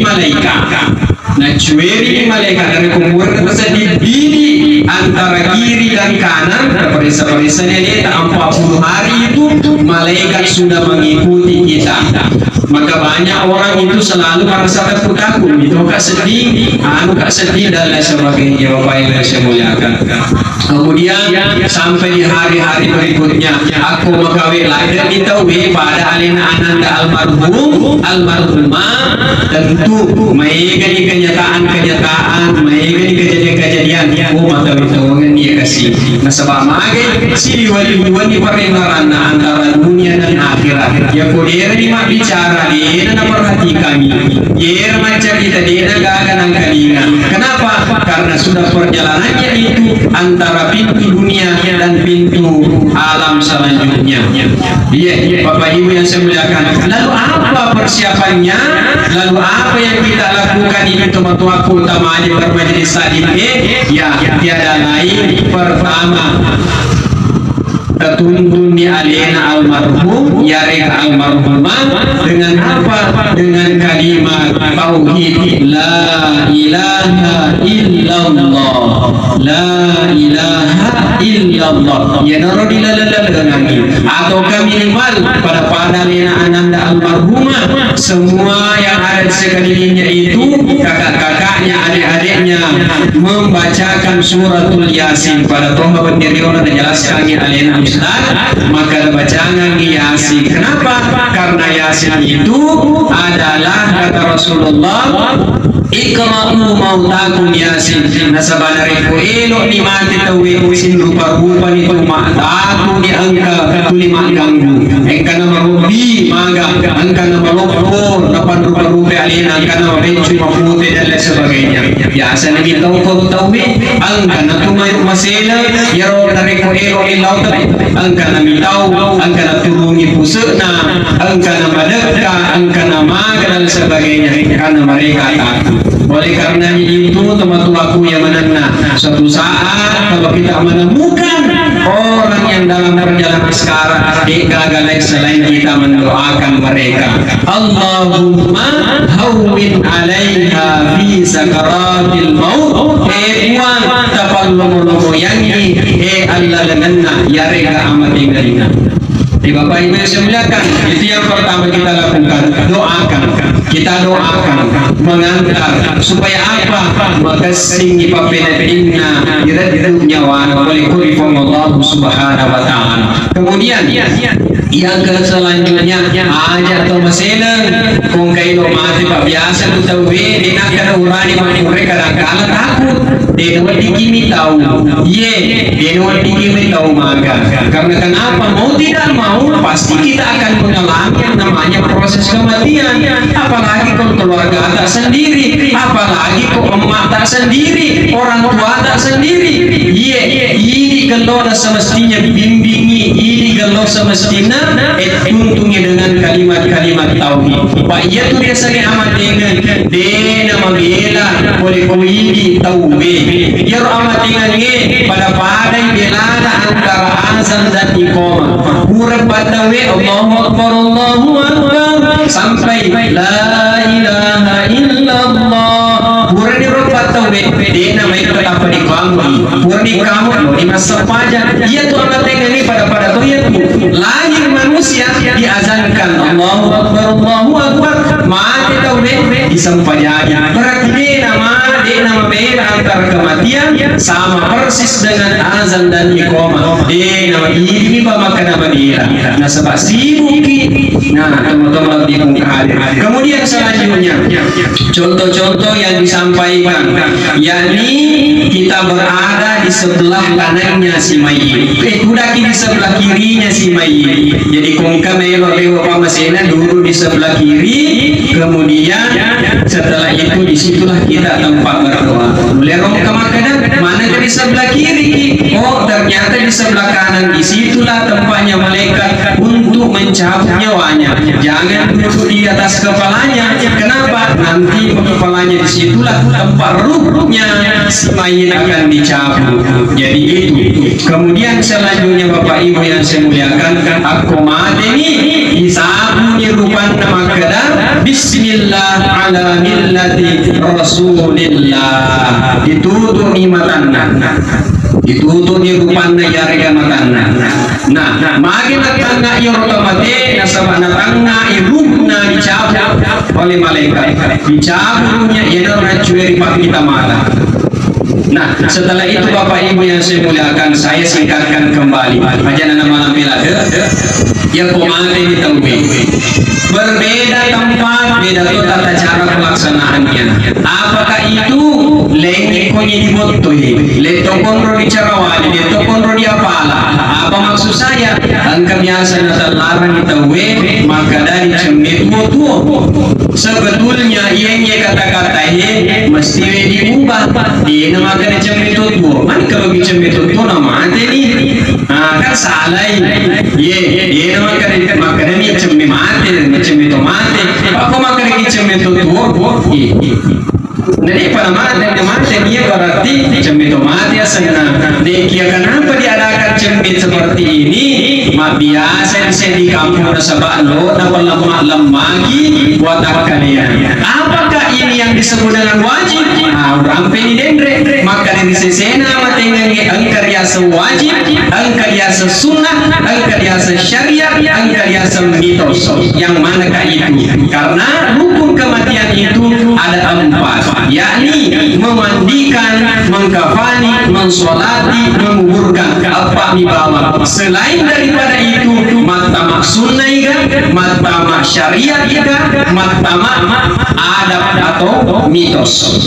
dari kubur tersedih diri antara kiri dan kanan. Perisa-perisanya dia 40 hari itu malaikat sudah mengikuti kita. Maka banyak orang itu selalu merasa takut itu kak sedih dan lain sebagainya. Bapak yang saya muliakan. Kemudian sampai di hari-hari berikutnya aku mengkawin lagi dan ditahu pada alina ananda almarhumah tentu mengikuti kenyataan mengikuti kejadian mata bertawangan dia kasih. Nah sebab magai siliwali-wali perinaran antara dunia dan akhirat. Ya kudera di mak bicara dia na perhati kami. Yer macam kita dia gagan ang kalinga. Kenapa? Karena sudah perjalanannya itu antara pintu dunia dan pintu alam selanjutnya. Iya, Bapak Ibu yang saya muliakan. Lalu apa persiapannya? Lalu apa yang kita lakukan ini teman-temanku utama di bermajelis tadi? Ya, tiada lain. Pertama, tuntun di alena almarhum ya reka almarhumah dengan apa? Dengan kalimat tauhid la ilaha illallah, la ilaha illallah. Ya naro dilalalalangi atau minimal pada alena ananda almarhumah, semua yang ada di sekelilingnya itu kakak-kakaknya, adik-adiknya membacakan suratul Yasin. Pada tombak berdiri orang menjelaskan alena maka bacaan Yasin. Kenapa? Karena Yasin itu adalah kata Rasulullah, iqra'u mautakum Yasin. Nah sebenarnya elok ni mati tawi usin rupa-rupa itu mataku di angka tulima ganggu engka nama rubi maga angka nama lopor napan rupa-rupa alina angka nama bencu mapute dan lain sebagainya. Biasa lagi tahu angka na tumay masela yaro tarik elok ni laut angka na mitaw angka na turungi pusena angka na madagka angka na maga dan sebagainya karena mereka takut. Oleh karena itu teman-temanku yang menengah, suatu saat kalau kita menemukan orang yang dalam perjalanan sekarang gagal selain kita mendoakan mereka, Allahumma hawwin alaiha fi sakaratil maut, buang tapallomo yangi Allah lenganna ya rega amati galina. Di Bapak Ibu yang saya muliakan, itu yang pertama kita lakukan, doakan. Kita doakan, mengantar supaya apa? Makasih papenatinna iradu nyawa oleh kurifong Allah Subhanahu wa taala. Kemudian yang selanjutnya aja atau mesenang kung kayo mati pa biasa tu tahu di nak urani mereka kadang-kadang takut denwar dikimi tahu denwar dikimi tahu maga. Karena kenapa? Mau tidak mau pasti kita akan mengalami yang namanya proses kematian. Apalagi kalau keluarga tak sendiri, apalagi kalau emak tak sendiri, orang tua tak sendiri. Ini kalau semestinya bimbingi, ini kalau semestinya untungnya dengan kalimat-kalimat tauhid. Pak iya tu biasanya amat dengan dena membela boleh kuidi tauhid. Biar amat dengan pada padai belana antara azan dan iqamah. Kurang pada Allahu Akbar Allahu Akbar sampai la ilaha illallah. Kurang dirobat tauhid dena mai apa di kamu. Kurang di kamu di masa pajak. Ia tu amat dengan pada tauhid lahir manusia diazankan Allahu Akbar Allahu Akbar mati tauhid disampaikan. Berarti nama beda antara kematian sama persis dengan azan dan iqamah. Nama ini maka nama dia. Nah sebab sibuk. Nah teman-teman di muka hadir. Kemudian selanjutnya contoh-contoh yang disampaikan, yakni kita berada di sebelah kanannya si mayit, kudaki di sebelah kirinya si mayit. Jadi kongka melo pamasena dulu di sebelah kiri, kemudian setelah itu disitulah kita tempat berdoa. Lerong kemakadang mana di sebelah kiri? Oh ternyata di sebelah kanan, disitulah tempatnya malaikat untuk mencabut nyawanya. Jangan duduk di atas kepalanya. Kenapa? Nanti kepalanya disitulah tempat ruhnya si mayit akan dicabut. Jadi itu. Kemudian selanjutnya Bapak Ibu yang saya muliakan, aku mati ini disabuni rupan nama kadar Bismillah ala millati Rasulillah. Ditutup imatanna, ditutup di rupanna yarga matanna. Nah, makin tangga yortomate nasabana tangga irumna dicabut oleh malaikat. Dicabutnya yaitu cueri pak kita malah. Nah, setelah itu Bapak Ibu yang saya muliakan, saya singkatkan kembali. Ajaran malam milad yang komante di tauhid. Berbeda tempat, beda tata cara pelaksanaannya. Apakah itu lengi ko ni dibotoy leto konro di carawali leto konro di apala apa maksud saya ang kebiasaan talaran itawe maka dari cemit tuo sebetulnya ianya kata-kata he mesti diubah dia nama kena cemit tuo man kalau cemit tuo nama ate ni kan salah ye dia nama kena makanya ni cemit mate cemit mate apa makanya cemit tuo jadi pada mati dia berarti cemit mati asana. Dia kenapa diadakan cemit seperti ini? Mak biasa di kampung nasabak lo, dapat lemah-lemagi buat kalian. Apakah ini yang disebut dengan wajib? Orang peni dendre, maka dari sesena matengangi angkarya sewajib, angkarya sesunnah, angkarya syariat, angkarya mitos. Yang manakah itu? Karena rukun kematian itu ada 4, yakni memandikan, mengkafani, mensolati, menguburkan apa di bawah. Selain daripada itu, matama sunnah matama syariat matama adab atau mitos.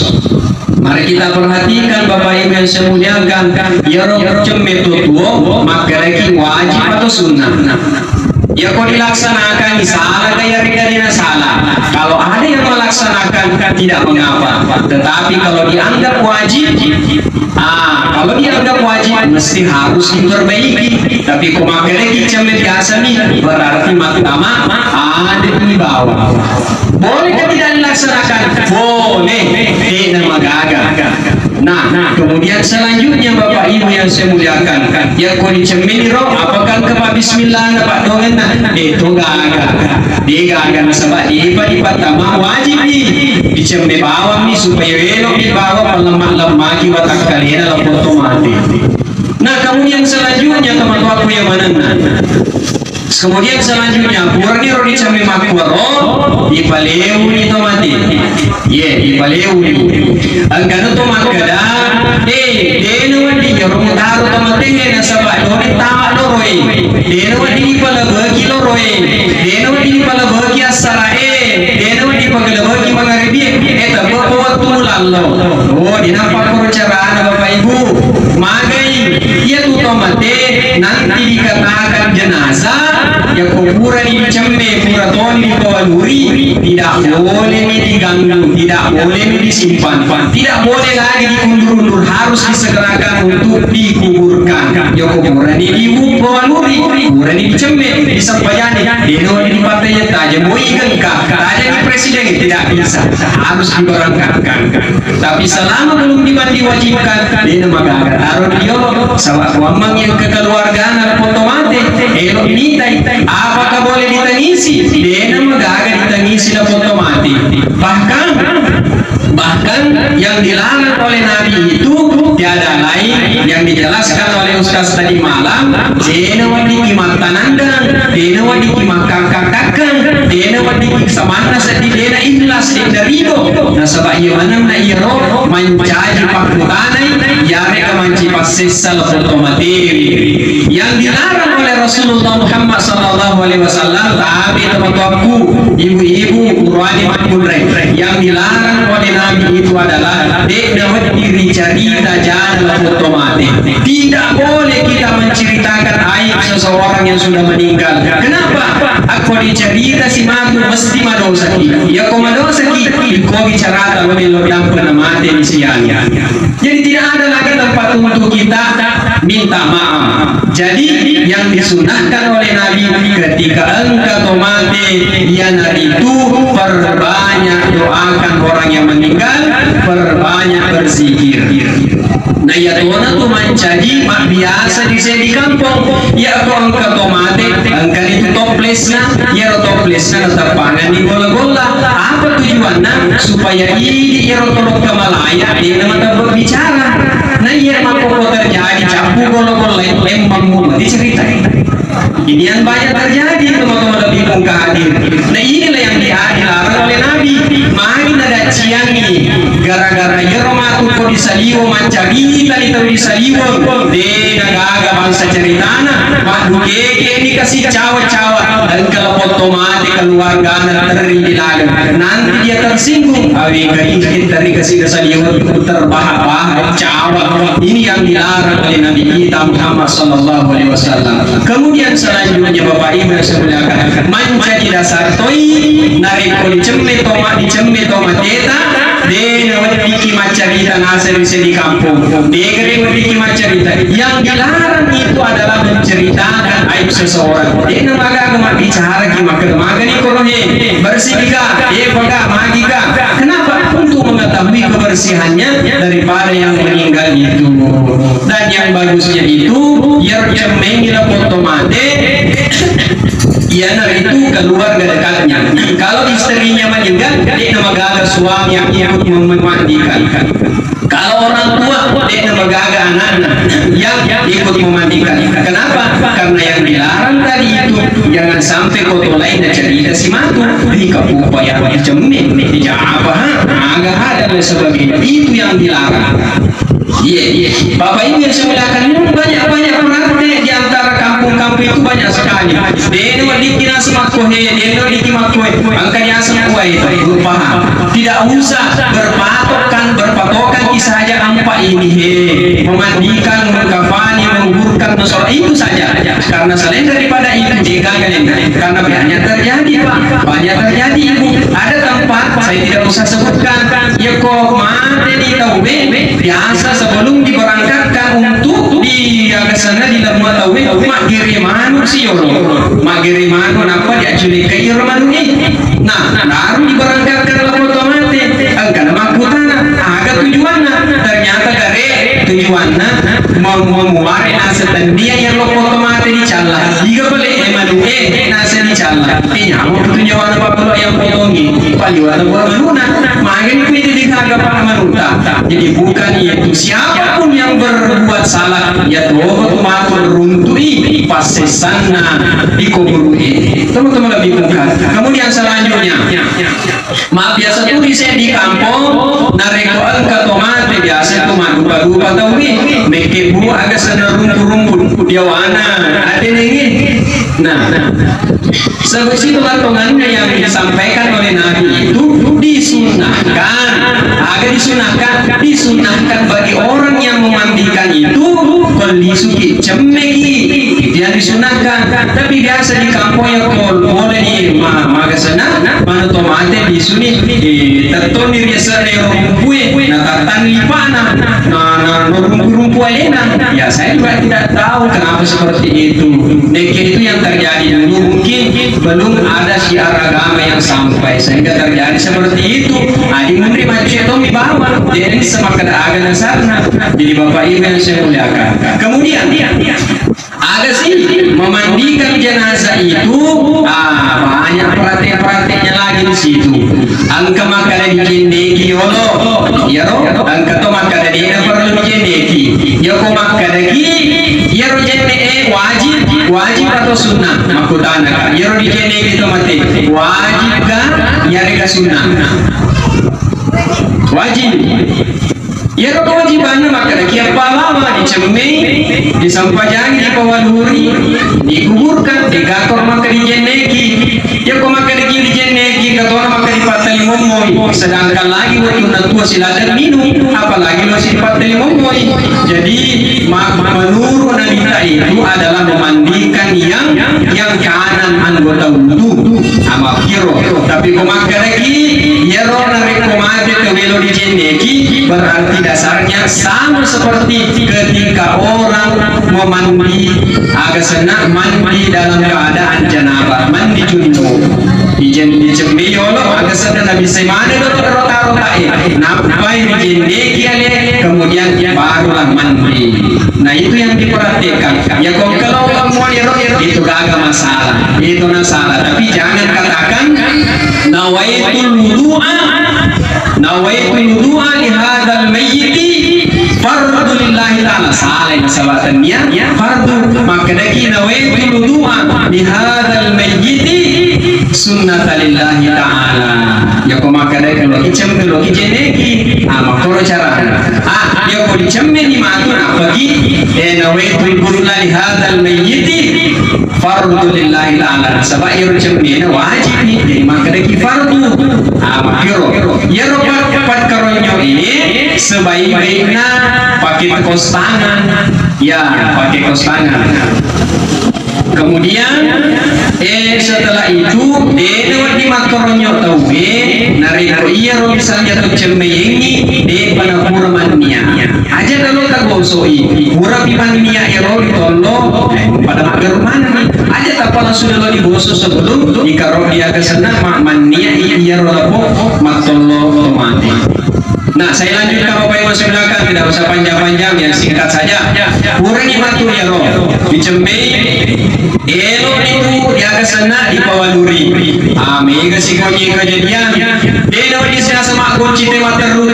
Mari kita perhatikan Bapak Ibu yang saya muliakan, ya roh cemit tuo maka lagi wajib atau sunnah. Ya kau dilaksanakan salah kayak regarina salah. Kalau ada yang melaksanakan tidak mengapa. Tetapi kalau dianggap wajib, kalau dianggap wajib mesti harus diperbaiki. Tapi kau makan lagi cemit biasa nih berarti matama ada di bawah. Boleh tidak dilaksanakan? Boleh. Tidak magaga. Nah, kemudian selanjutnya Bapak Ibu yang saya muliakan, yang kau dicemini roh, apakah kepa bismillah Pak dongen itu gagal. Dia gagal sebab dia di pertama wajib dicembe bawah nih supaya elok di bawah melemah-lemah watak kalian dalam otomatis. Nah, kemudian selanjutnya teman-teman aku yang mana? Kemudian selanjutnya purni roh dicembe makwaro di paleu ni tomati. Di paleu ni. Angkano to magada deno di jorong taru tomati na sabay do ni tama loroi. Deno di palabagi loroi. Deno di palabagi asarae. Deno di pagalabagi mangaribi eta bawa tulallo. Oh dinapakuro carana Bapak Ibu. Magai ia tu tomate nanti dikatakan jenazah ya kuburan di cembe puraton di Bawaluri tidak boleh diganggu, tidak boleh disimpan, tidak boleh lagi diundur-undur, harus disegerakan untuk dikuburkan. Ya kuburan di Bawaluri, kuburan di cembe di Sampayani, deno di Partai Taja Moi gengkak, Taja di Presiden tidak bisa, harus diberangkatkan. Tapi selama belum diwajibkan, deno magagar taruh dia sawah wamang yang kekeluargaan ada foto mati, elok nitai. Apakah boleh ditangisi? Dia magaga ditangisi la foto mati. Bahkan yang dilarang oleh Nabi itu tiada lain yang dijelaskan oleh Ustaz tadi malam. Dena wadi kimatanandang, dena wadi kimakakakakan, dena wadi samana sedi dena ikhlas dena ridho. Nah sebab ia mana na ia roh mencaji pakutanai, ya mereka menci pasisal foto mati. Yang dilarang oleh Rasulullah Muhammad SAW, tapi teman-temanku, ibu-ibu, urwani makmudrek, yang dilarang oleh Nabi itu adalah dapat diri cerita jangan foto mati. Tidak boleh kita menceritakan aib seseorang yang sudah meninggal. Kenapa? Aku dicerita si maku mesti madosa kita. Ya kau madosa kita, kau bicara kalau melodam pernah mati di siang. Jadi tidak ada lagi tempat untuk kita minta maaf. Jadi yang disunahkan oleh Nabi ketika engkau mati, dia itu perbanyak doakan orang yang meninggal, perbanyak berzikir. Nah ya Tuhan itu menjadi mak biasa di kampung. Ya kau engkau mati, engkau itu toplesnya, ya toplesnya tetap pangan di bola-bola. Apa tujuannya? Supaya ini ya rotolok kemalaya dia tetap berbicara. Nah ya maka terjadi campur bola-bola lempang mulut diceritain. Ini yang banyak terjadi teman-teman lebih muka hadir. Nah inilah yang dilarang oleh Nabi. Main ada ciangi gara-gara yeromatu kau disaliwo mancari tadi tahu disaliwo de nagaga bangsa sa ceritana madugege ini kasih cawa-cawa dan kalau otomatis keluarga terdilagan nanti dia tersinggung awi keingin dari kasih kesalian terbahak-bahak cawa ini yang dilarang oleh Nabi kita Muhammad sallallahu alaihi wasallam. Kemudian selanjutnya Bapak Ibu semuanya menjadi dasar toi nariko dicemme toma teta dena wadiki macarita nasir di kampung degere wadiki macarita yang dilarang itu adalah menceritakan aib seseorang dena maga bicara maga ni korohe bersih ka baga magika kenapa untuk mengetahui kebersihannya daripada yang meninggal itu dan yang bagusnya itu yercemengila otomate Yana itu keluarga dekatnya. Kalau istrinya meninggal, dia magaga suami yang ikut memandikan. Kalau orang tua, dia magaga anak-anak yang ikut memandikan. Kenapa? Karena yang dilarang tadi itu jangan sampai kotor lain dan cerita si matu. Jika upaya cemen, tidak apa, agak ada sebagainya. Itu yang dilarang. Iya. Bapak Ibu yang semuliakan banyak praktek di antara kampung-kampung itu banyak sekali. Deno dikira semakkohe, deno dikimakkohe. Angkanya semua itu paham. Tidak usah berpatokan kisah saja ampa ini memandikan, mengkafani, menggurkan musola itu saja. Karena selain daripada itu karena banyak terjadi Pak, banyak terjadi Ibu. Ada tempat saya tidak usah sebutkan. Ya kok mati di Taube biasa sebelum diberangkatkan untuk di sana di Lemah Taube mak girimanu sih mak girimanu apa dia culik ke Irmanu ini. Nah, baru diberangkatkan Lemah Taube karena makutana agak tujuannya ternyata dari tujuannya memuari asetan dia yang lo otomatis dicala jika boleh emanu nasi dicala nyamuk tujuan apa pula yang potongi paliwata buat manuna makin itu dikagak pak manuta jadi bukan itu siapapun yang berbuat salah ya tobat matur runtui pasesana dikuburi teman-teman lebih bukan. Kemudian selanjutnya maaf biasa tuh di kampung narekoan ke tomate biasa tuh madupa-dupa tahu nih mekebu agak sedang rumput dia wana ada ini. Nah sebesi potongannya yang disampaikan oleh Nabi itu disunahkan bagi orang yang memandikan itu kondisi cemegi dia disunahkan. Tapi biasa di kampung yang boleh di magasana mana tomate di sini tertonir ya sering rumput natatan lipana rumput elena ya saya juga tidak tahu kenapa seperti itu. Itu yang terjadi dulu mungkin belum ada syiar agama yang sampai sehingga terjadi seperti itu. Adik menteri manusia itu dibawa jadi semakin agak dasarnya. Jadi Bapak Ibu yang saya muliakan. Kemudian ada sih memandikan jenazah itu banyak perhatian-perhatiannya lagi di situ. Angka maka ada dijendeki yolo ya roh angka to maka ada dia perlu dijendeki ya ko maka lagi ya roh jende wajib atau sunnah makutana ya roh dijendeki itu mati wajib kan ya reka sunnah wajib. Ya kewajibannya maka kian lama dicemeng, disampaikan di pawaluhuri, dikuburkan, digakor maka dijendeki. Ya kok maka dijendeki, katora maka dipatali momoy. Sedangkan lagi waktu natua silakan minum, apalagi masih dipatali momoy. Jadi menurut Nabi itu adalah memandikan yang kanan anggota wudu sama kiro. Tapi kok maka lagi, ya roh narik komade kewelo dijendeki berarti dasarnya sama seperti ketika orang memandi agak senang mandi dalam keadaan janabah mandi junub dijembe yolo agak senang nabi semana rota-rota napai dijendeki kemudian barulah mandi. Nah itu yang diperhatikan ya kalau mau itu gak ada masalah itu masalah tapi jangan katakan nawaitul wudu'a li hadzal mayyiti fardu lillahi ta'ala salah sawatannya fardu maka daki nawaitul wudu'a li hadzal mayyiti sunnatan lillahi ta'ala ya ko maka daki lo icem lo ijeneki makoro cara ya kalau dicemme di matu apagi nawaitul ghusla li hadzal mayyiti fardu lillahi ta'ala sabab iro cemme wajib nih jadi maka deki fardu makiro yero pat karonyo ini sebaik-baiknya pakai kos tangan ya pakai kos tangan. Kemudian setelah itu di makaronyo tawe nariko iya ro misalnya tuh cemeyengi pada pura mania aja kalau kagosoi pura mania ero ditolo pada magar mani aja tapala sudah lo diboso sebelum ikaro dia kesana mania iya ro lapo matolo mati. Nah, saya lanjutkan Bapak Ibu silakan, tidak usah panjang-panjang, yang singkat saja. Kurang matu ya roh, dicembe, elo itu dia ke sana di Pawaluri. Mega sikonyi kejadian. Elo di sana sama kunci tema teru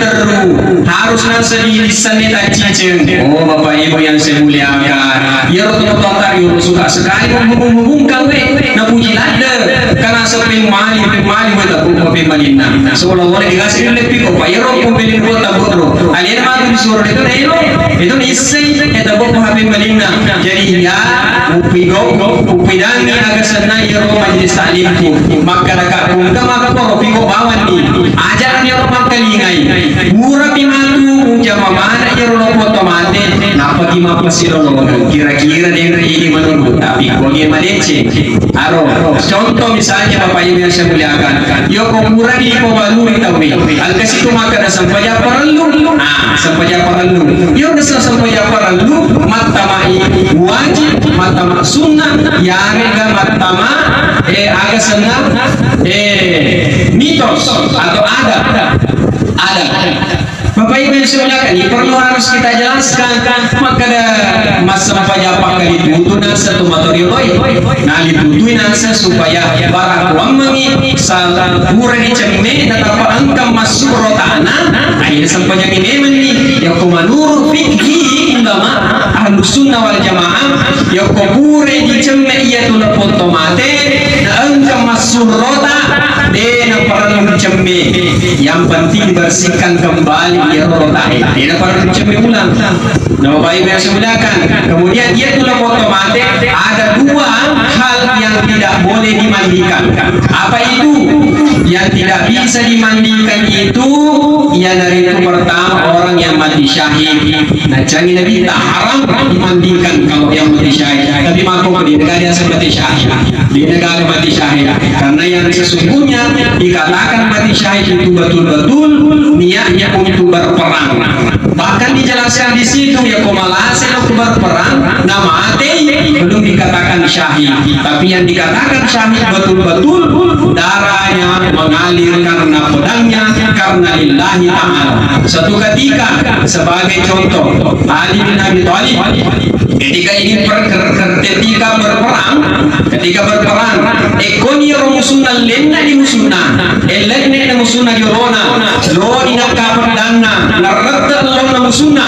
harus nasa di sana cicing. Oh Bapak Ibu yang saya muliakan, ya roh tuh yo suka sekali menghubung kawe, na puji lada, karena sering mali betul pemalina. Seolah-olah dikasih lebih kok, ya roh pembeli kota bodoh. Alien matu disuruh itu isi kita bawa HP Melina. Jadi ya upidani agak senang ya roh majelis taklimku. Maka dekat pungka maka poro piko bawan nih. Ajaran ya roh makalingai. Murah pimatu jama mana ya roh foto mate. Napa gimana sih roh kira-kira dia ini menurut tapi bagaimana cek. Aro contoh misalnya Bapak Ibu yang saya muliakan. Yo kok murah di Pawaluri tahu al kasitu maka dah sampai perlu sampai perlu ya udah sampai perlu matama wajib matama sunnah ya mega matama agak senang mitos atau ada Bapak Ibu yang saya muliakan ini perlu harus kita jelaskan maka ada masa pajak kali itu nasa tu materialoi nah itu nasa supaya barang uang mengi salah kurang dicemeh tetap angka masuk rotana akhirnya sampai yang ini meni yang kumanur fikhi ulama ahlus sunnah wal jamaah yang kubure dicemeh ia tu lepoto mate angka masuk rota dena perlu dicemeh yang penting dibersihkan kembali ya rotai dena perlu dicemeh ulang. Nah Bapak Ibu yang saya muliakan, kemudian dia tuh otomatis ada dua hal yang tidak boleh dimandikan. Apa itu? Yang tidak bisa dimandikan itu ya dari itu pertama orang yang mati syahid. Nah jangan Nabi tak haram dimandikan kalau yang mati syahid. Tapi maklum di negara yang seperti syahid, di negara mati syahid. Karena yang sesungguhnya dikatakan mati syahid itu betul-betul niatnya untuk berperang. Bahkan dijelaskan di situ ya komalase untuk berperang nama mati belum dikatakan syahid. Tapi yang dikatakan syahid betul-betul darahnya mengalir karena pedangnya karena lillahi ta'ala. Satu ketika sebagai contoh Ali bin Abi Thalib ketika ini ketika berperang ekoni romusuna lenna di musuna elenne musuna yorona lo di nakaperdana narata lo musuna.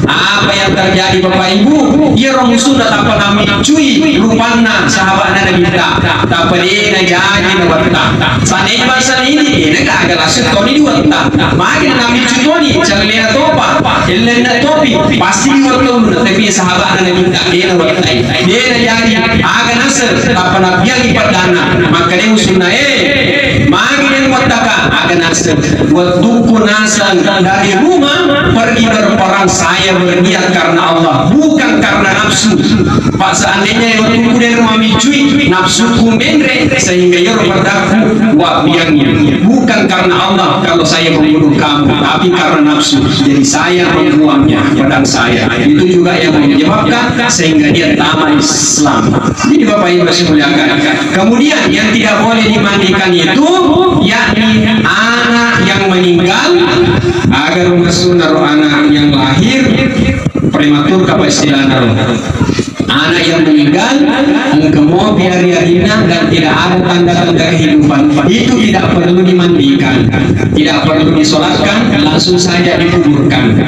Apa yang terjadi Bapak Ibu dia romusuna tanpa nami cuy rupana sahabat Nabi kita tak pedena jadi nawata sanai bahasa ini nega agak langsung toni diwata makin nami cuy jalena topa elena topi pasti diwata tapi sahabat Nabi kita dia nawata dia jadi agak nasir tanpa nabi yang iperdana maka dia musuna makin wataka agak nasir buat duku nasan dari rumah pergi berperang saya berniat karena Allah bukan karena nafsu. Pak seandainya yang tunggu dari rumah cuy nafsu kumendre sehingga ya berdaku wah biangnya bukan karena Allah kalau saya membunuh kamu tapi karena nafsu jadi saya membuangnya pedang saya itu juga yang menyebabkan sehingga dia tamat Islam. Jadi Bapak Ibu muliakan kemudian yang tidak boleh dimandikan itu yakni anak yang meninggal agar mengesunar anak yang lahir prematur apa istilahnya anak yang meninggal engkemo biar-biarina dan tidak ada tanda-tanda kehidupan itu tidak perlu dimandikan tidak perlu disolatkan langsung saja dikuburkan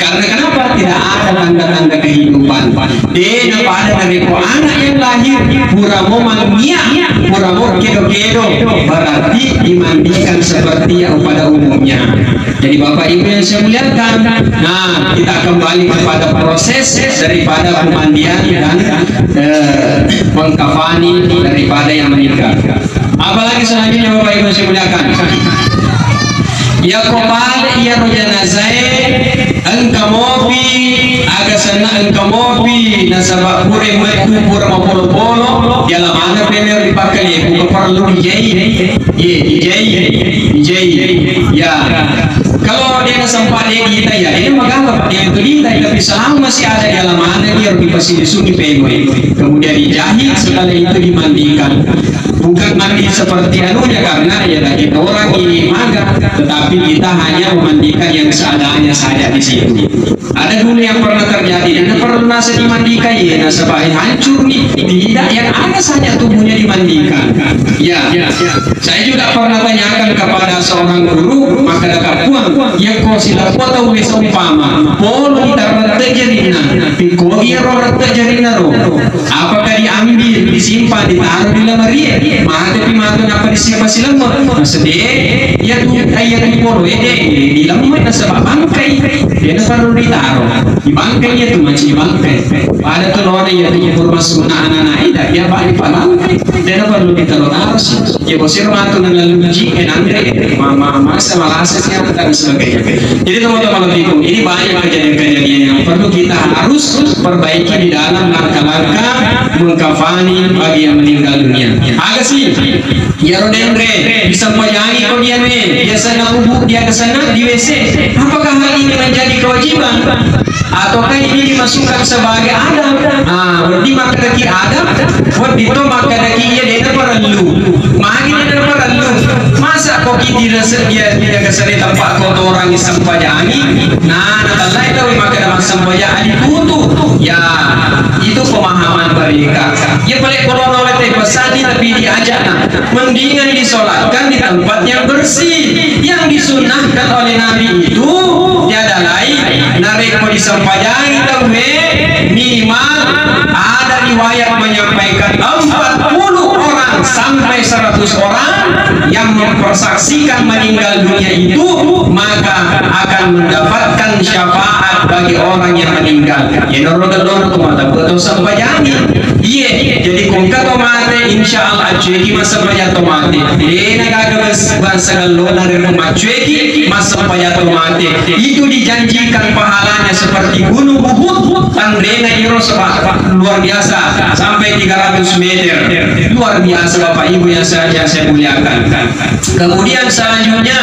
Karena kenapa? Tidak ada tanda-tanda kehidupan. Dia pada dari anak yang lahir puramo mangmia, puramo kedo-kedo, berarti dimandikan seperti yang pada umumnya. Jadi Bapak Ibu yang saya muliakan, nah kita kembali kepada proses daripada pemandian dan mengkafani daripada yang meninggal. Apalagi selanjutnya Bapak Ibu yang saya muliakan, ya kopal iya rojanazai engkamopi agasana engkamopi nasabak pure metu pura mapolo-polo dalam mana bener dipakai bukan perlu dijai ya. Kalau dia sempat dia kita ya ini maganda dia itu kita tapi selama masih ada dalam mana dia harus dipasih disungi pemoi kemudian dijahit segala itu dimandikan, bukan mandi seperti anunya karena ya kita orang ini maga, tetapi kita hanya memandikan yang seadanya saja di situ. Ada dulu yang pernah terjadi dan pernah dimandikan ya nasabah hancur nih, tidak yang ada saja tubuhnya dimandikan. Ya, saya juga pernah tanyakan kepada seorang guru maka dekat puang yang kau sila foto wes umpama polo ditaruh terjadi piko iya roh terjadi naro apakah diambil disimpan ditaruh di lemari tapi matu apa disimpan silam sedih ya tuh ayat di polo di lemari nasabah bangkai dia perlu ditaruh di bangkainya tuh macam bangkai ada telur ya tuh masuk anak-anak itu ya balik bangkai dia perlu ditaruh harus ya bosir matu lalu uji nanti mama sama lasesnya dan sebagainya. Jadi teman-teman ini banyak kejadian-kejadian yang perlu kita harus perbaiki di dalam langkah-langkah mengkafani bagi yang meninggal dunia. Agak sih ya rodendre bisa membayangin kau dia nih biasanya kubur dia ke sana di WC, apakah hal ini menjadi kewajiban ataukah ini dimasukkan sebagai adab? Berarti maka daki adab buat itu maka daki ia dia perlu magi dia perlu masa kau tidak sedia tidak kesana tempat kotoran sampajani natalai tahu maka dalam sampajani butuh ya itu pemahaman mereka ya balik kalau oleh pesadi tapi diajak mendingan disolatkan di tempat yang bersih yang disunahkan oleh Nabi itu tiada lain nareko di sampajani tahu minimal ada riwayat menyampaikan 40 orang sampai 100 orang yang mempersaksikan meninggal dunia itu maka akan mendapatkan syafaat bagi orang yang meninggal. Ya noro-noro kumata betul sampai iya jadi kung katomate insyaallah cueki masa paya tomate dena gagabas bangsa gallo dari rumah cueki masa paya tomate itu dijanjikan pahalanya seperti gunung Uhud tandena iro luar biasa sampai 300 meter luar biasa Bapak Ibu yang saya muliakan. Kemudian selanjutnya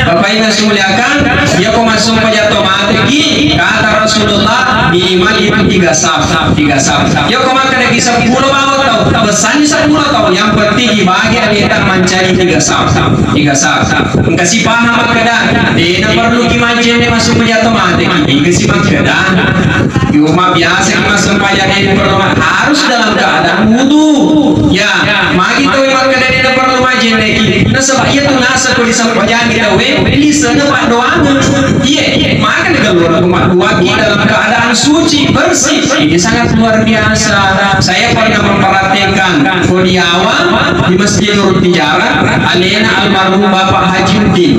Bapak Ibu yang saya muliakan dia kok masuk paya tomate kata Rasulullah minimal itu 3 saf ya kok makan lagi 10 banget tau besarnya 10 tau yang penting dibagi kita mencari 3 saf kasih paham keadaan dia perlu kimajen masuk paya tomate kasih keadaan di rumah biasa masuk paya ini perlu harus dalam keadaan wudu ya magi tahu maka dia perlu majen lagi nah sebab ia tuh nasa kalau disampaikan kita bisa dapat doang iya maka kalau rumah waki dalam keadaan suci bersih ini sangat luar biasa. Saya pernah memperhatikan di awal di Masjid Nurul Tijarah alena almarhum Bapak Haji Udin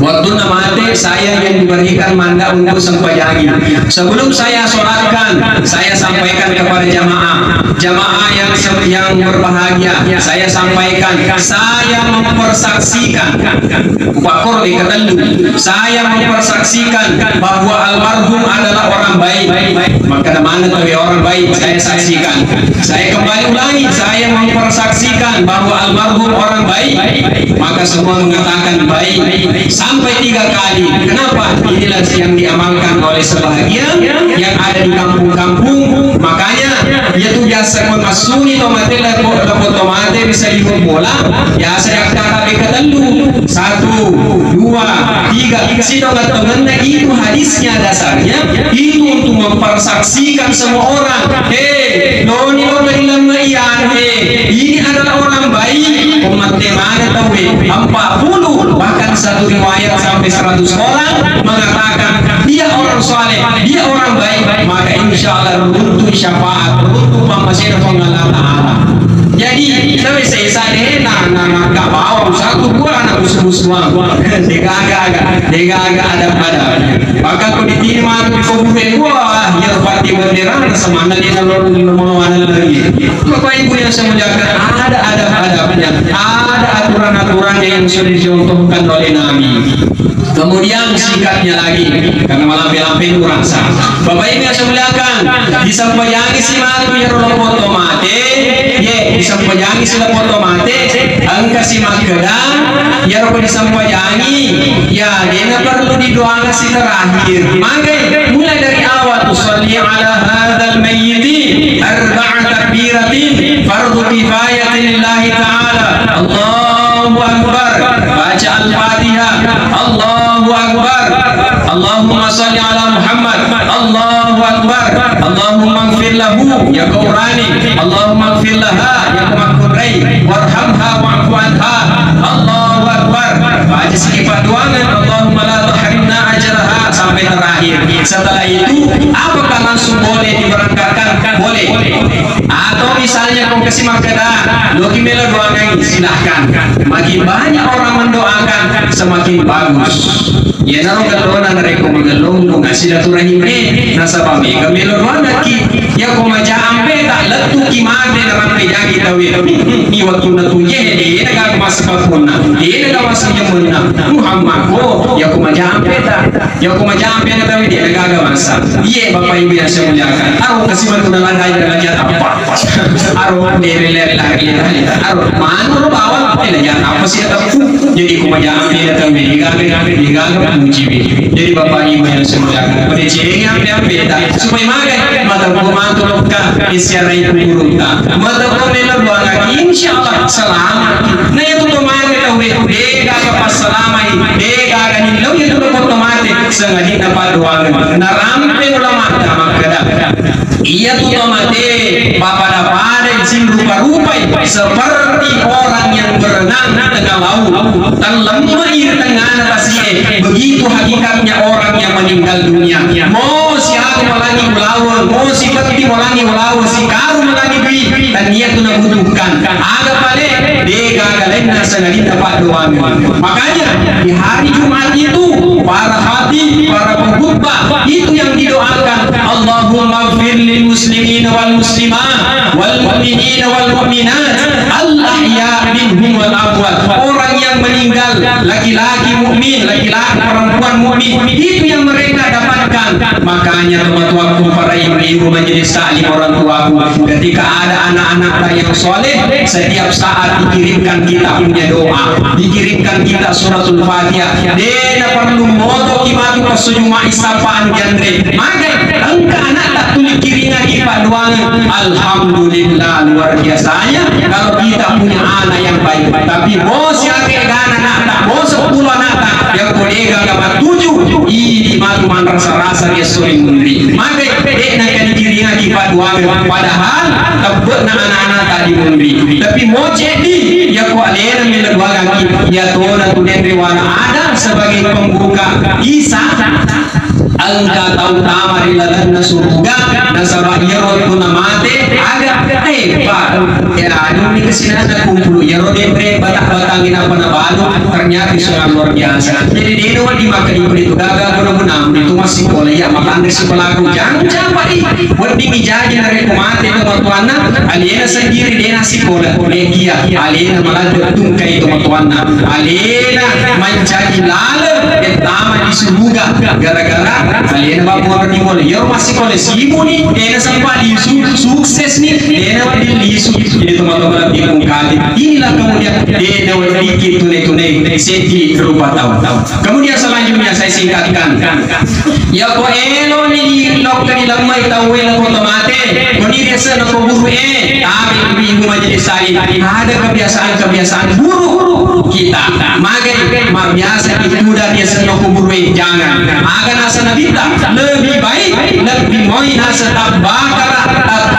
waktu namanya saya yang diberikan mandat untuk sempajagi sebelum saya sholatkan saya sampaikan kepada jamaah yang berbahagia saya sampaikan saya mempersaksikan Pakor dikatakan saya mempersaksikan bahwa almarhum adalah orang baik maka mana tuh orang baik saya saksikan saya kembali ulangi saya mempersaksikan bahwa almarhum orang baik maka semua mengatakan baik sampai 3 kali. Kenapa? Inilah yang diamalkan oleh sebahagian yang ada di kampung-kampung. Makanya dia tuh biasa mengasuni tomate tomate bisa dibuat bola biasa yang tak ketelu 1, 2, 3 si teman-teman itu hadisnya dasarnya itu untuk mempersaksikan semua orang noni ini adalah orang baik umat mana tahu 40 bahkan satu riwayat sampai 100 orang mengatakan dia orang soleh, dia orang baik, maka insya Allah runtuh syafaat, runtuh pamasir Allah Ta'ala. Jadi kita bisa isane nak bawa satu dua anak musuh-musuhan dega agak ada maka kau diterima tu dikubur gua ya pati bendera semana dia lalu mau lagi. Bapak Ibu yang saya muliakan, ada adab-adabnya, ada aturan-aturannya yang sudah dicontohkan oleh Nabi. Kemudian sikapnya lagi, karena malam belampen kurang sah. Bapak Ibu yang saya muliakan, disampaikan si matu ya rolong foto mate, ye disampaikan si foto mate, angka si makadang, ya rolong disampaikan, ya dia perlu didoakan si terakhir. Maka mulai dari awal tusalli ala hadzal mayyiti arba'a takbiratin fardu kifayatin lillahi ta'ala. Allahu akbar, baca al-Fatihah. Allahu akbar, Allahumma salli ala Muhammad. Allahu akbar, Allahumma ighfir lahu ya Qurani, Allahumma ighfir laha ya Qurani, warhamha wa'fu anha. Allahu akbar, baca sikifat doangan Allahumma la tahrimna ajraha sampai terakhir. Setelah itu apakah langsung boleh diberangkatkan? Boleh. Atau misalnya kau kasih makanan, lo kimelo doakan, silahkan. Makin banyak orang mendoakan, semakin bagus. Ya naruh kalona mereka mengelong kau ngasih silaturahim nasabah mereka melo doakan ki. Ya kau maca ampe tak letu kimade dalam pejagi tawi. Ni waktu natuye dia nak masuk kapuna, dia nak masuk jamuna. Muhammad ko ya kau maca ampe tak, ya kau maca ampe tawi dia nak masa. Iya Bapak Ibu yang saya muliakan, aruh kasih bantu dalam hari rakyat apa? Aruh dari lari aruh mana bawa apa apa sih tahu? Jadi kau maca ampe tawi digaga mujibi. Jadi Bapak Ibu yang saya muliakan, pada ciri ampe tak supaya makan mata kau mantul lokal isyarat itu buruk tak. Mata kau melo lagi insyaallah selamat. Nah itu tu makan tawi dega pas selamat dega kan ini lo itu otomatis sengaja dapat doa. Narampe ulama makada. Ia tu mate bapa dapat jin rupa-rupa seperti orang yang berenang tengah laut dan lemah di tengah pasir. Begitu hakikatnya orang yang meninggal dunia. Mau si aku melangi melawan, mau si peti melangi melawan, si karu melangi bi dan dia tu nak butuhkan. Agak balik dia gagalnya sengaja dapat doa. Makanya di hari Jumat itu para hati, para pengkhutbah itu yang didoakan. Allahumma ighfir lil muslimin wal muslimat wal mu'minin wal mu'minat al ahya minhum wal amwat. Orang yang meninggal laki-laki mukmin, laki-laki perempuan mukmin itu yang mereka dapatkan. Makanya teman-temanku para ibu-ibu majelis taklim orang tuaku, ketika ada anak-anak yang soleh, setiap saat dikirimkan kita punya doa, dikirimkan kita suratul Fatihah. Dia perlu moto kimatu pasujuma isapaan jandre. Maka engkau anak tak tulis kiringan kita doang. Alhamdulillah luar biasanya kalau kita punya anak yang baik. Tapi bos yang kegana anak tak, bos 10 anak tak, yang kolega kabar 7 ini matu man rasa-rasa dia sering memberi. Maka dek nak kiringan kita doang. Padahal tebet nak anak-anak tadi memberi. Tapi mau jadi ya kok alena miledwagan ya tona tu denriwana ada sebagai pembuka Isa angka utama di dalam surga nasabah yarot tu namate agak pak ya ini kesini ada kumpul yarotempre batang-batangin apa nabalu ternyata sangat luar biasa. Jadi dia doa dimakan itu gagal benar-benar itu masih boleh ya makan dari pelaku jangan coba buat dimijagi dari kumate teman-teman alena sendiri dia nasi boleh dia alena malah betung kayak teman-teman alena menjadi lalu pertama di surga gara-gara alena bawa timur ya masih boleh simu nih dia sempat di sukses nih dia di jadi teman-teman bingung kali inilah kemudian dia dapat dikit tunai-tunai seti berupa tahun. Kemudian selanjutnya saya singkatkan ya ko elo ni lok dari lamai tahu yang otomatis koni biasa nak buru tapi ibu majelis tadi ada kebiasaan buruk kita magai biasa itu dah dia senang buru jangan agar nasa nabita lebih baik lebih moi nasa tabakara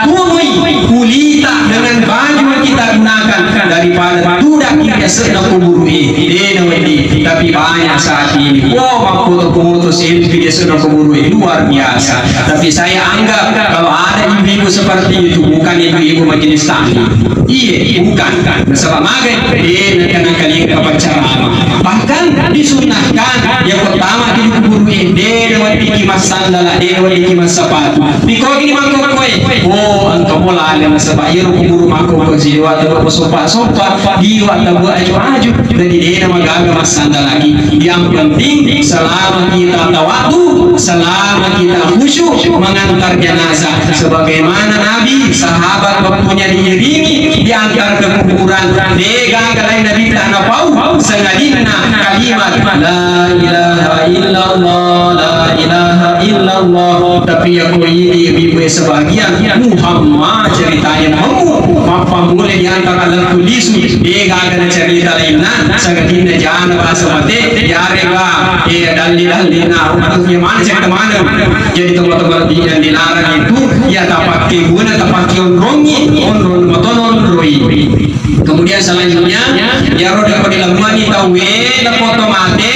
tunui kulita dengan baju yang kita gunakan daripada tudak kita biasa nak kubur dia nawati, tapi banyak saat ini. Wow, foto-foto selfie biasa nak kubur luar biasa. Tapi saya anggap kalau ada ibu-ibu seperti itu bukan ibu-ibu majelis taklim. Iya, bukan. Sebab magai dia nak kali kepacaran. Bahkan disunahkan yang pertama di kubur dia nawati kimas sandal, dia nawati kimas sepatu. Biko gini mangkok kowe. Oh, engkau mulai dengan sebab ia kubur mangkok kau jiwa atau sopa-sopa, jiwa atau aju-aju. Jadi dia nama gagal mas sandal lagi. Yang penting selama kita tawadu, selama kita khusyuk mengantar jenazah, sebagaimana Nabi sahabat waktunya diiringi diantar ke kuburan. Dia gagal Nabi tak ngapau sengadina kalimat la ilaha illallah, la ilaha illallah. Tapi yang ini ibu sebagian Muhammad ceritanya apa mulai diantara dalam tulis dia gagal cerita lainnya sengadina jangan bahasa mati diarega dalil-dalilna maksudnya mana cerita mana. Jadi teman-teman yang dilarang itu ya tak pakai guna, tak pakai onron motonon roi. Kemudian selanjutnya ya roda padilamani tawe la foto mate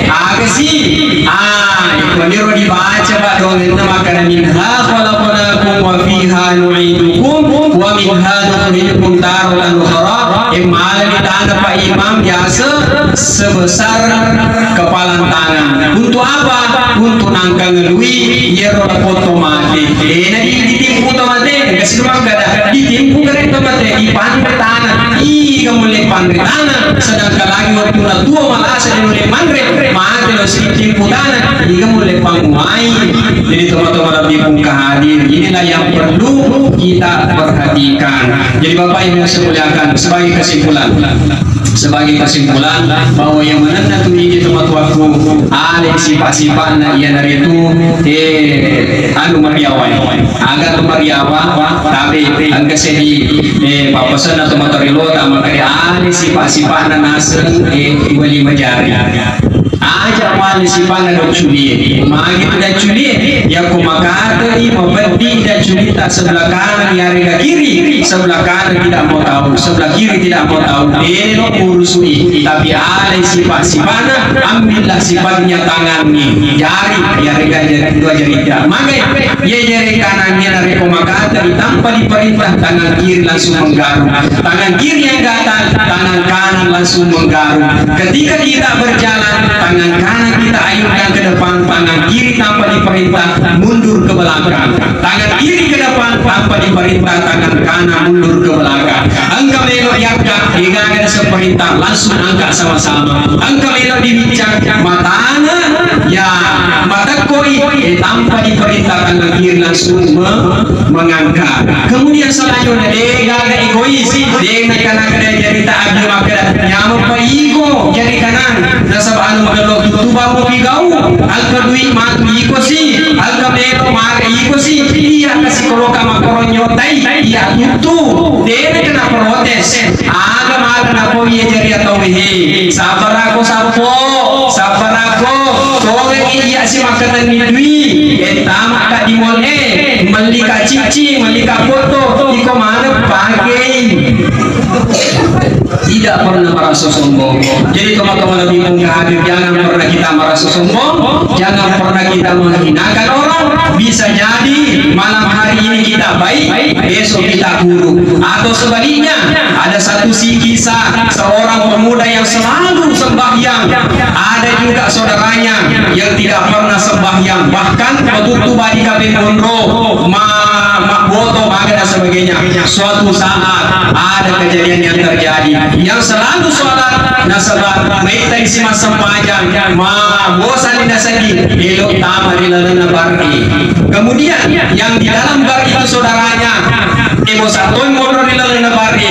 agak sih itu dia dibaca Pak dongeng makanan minha khalaqnakum wa fiha nu'idukum wa minha nukhrijukum taratan ukhra. Malah ditanda Pak Imam biasa sebesar kepalan tangan. Untuk apa? Untuk nangka ngelui ya roda foto mate. Nanti ditimpu tomate kasih rumah gada ditimpu keren tomate di pantai tanah. Kamu lepan tanah, sedangkan lagi waktu tua malah sedang lepan mati lo sedikit tanah. Kamu lepan muai. Jadi teman-teman bingung kehadir. Inilah yang perlu kita perhatikan. Jadi Bapak Ibu saya muliakan sebagai kesimpulan bahwa yang mana tu ini teman-temanku alih sifat-sifat yang dari itu anu mariawan agar mariawan tapi angka sedi papasan atau material atau alih sifat-sifat nasen wali majari aja wali sifat dok culi magi tidak culi ya kumakata di memberi dan culi tak sebelah kanan ya rega kiri sebelah kanan tidak mau tahu sebelah kiri tidak mau tahu ini lo urusui tapi alih sifat-sifatnya ambillah sifatnya tangannya jari ya rega dua jari tidak magai ya jari kanannya dari kumakata tanpa diperintah tangan kiri langsung menggaruk tangan kiri yang gatal tangan kanan langsung menggaruk ketika kita berjalan tangan kanan kita ayunkan ke depan tangan kiri tanpa diperintah mundur ke belakang tangan kiri ke depan tanpa diperintah tangan kanan mundur ke belakang engkau melok diangkat dengan seperintah langsung angkat sama-sama engkau melok dibincang matanya ya mata koi tanpa diperintah tangan kiri langsung mengangkat kemudian selanjutnya dia agak egois dia kanan jadi tak ambil makanan nyamuk paigo jadi kanan nasab anu magelok tuba mo bigau alka dui matu iko si alka mero maga iko si iya kasi koloka makoronyo tai iya itu dia kena protes aga maga na po iya jari atau he sabar ako tole iya si makatan ni dui tama ka di mall malika cici malika foto iko mana pakai tidak pernah merasa sombong. Jadi teman-teman bingung hadir jangan pernah kita merasa sombong, jangan pernah kita menghinakan orang. Bisa jadi malam hari ini kita baik, besok kita buruk. Atau sebaliknya, ada satu kisah seorang pemuda yang selalu sembahyang, ada juga saudaranya yang tidak pernah sembahyang, bahkan betul-betul badi kabeh mondro, boto maga dan sebagainya. Suatu saat ada kejadian yang terjadi yang selalu sholat nasabat maita isi masa panjang bosan tidak sagi elok tama di dalam bari kemudian yang di dalam bar itu saudaranya bosan ngobrol di dalam bari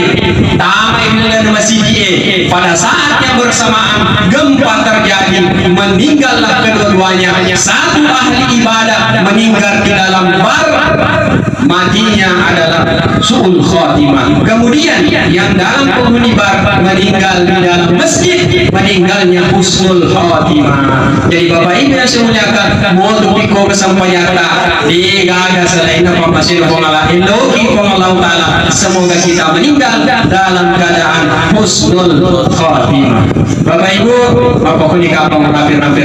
tama di dalam masjid pada saat yang bersamaan gempa terjadi meninggallah kedua-duanya satu ahli ibadah meninggal di dalam bar matinya adalah su'ul khotimah. Kemudian yang dalam penghuni bar meninggal di dalam masjid, meninggalnya husnul khotimah. Jadi Bapak Ibu yang saya muliakan, mau tupiko kesampaiata digaga selain apa masih Allah ilogi Allah Ta'ala, semoga kita meninggal dalam keadaan husnul khotimah. Bapak Ibu, apa pun dikapang rapi-rapi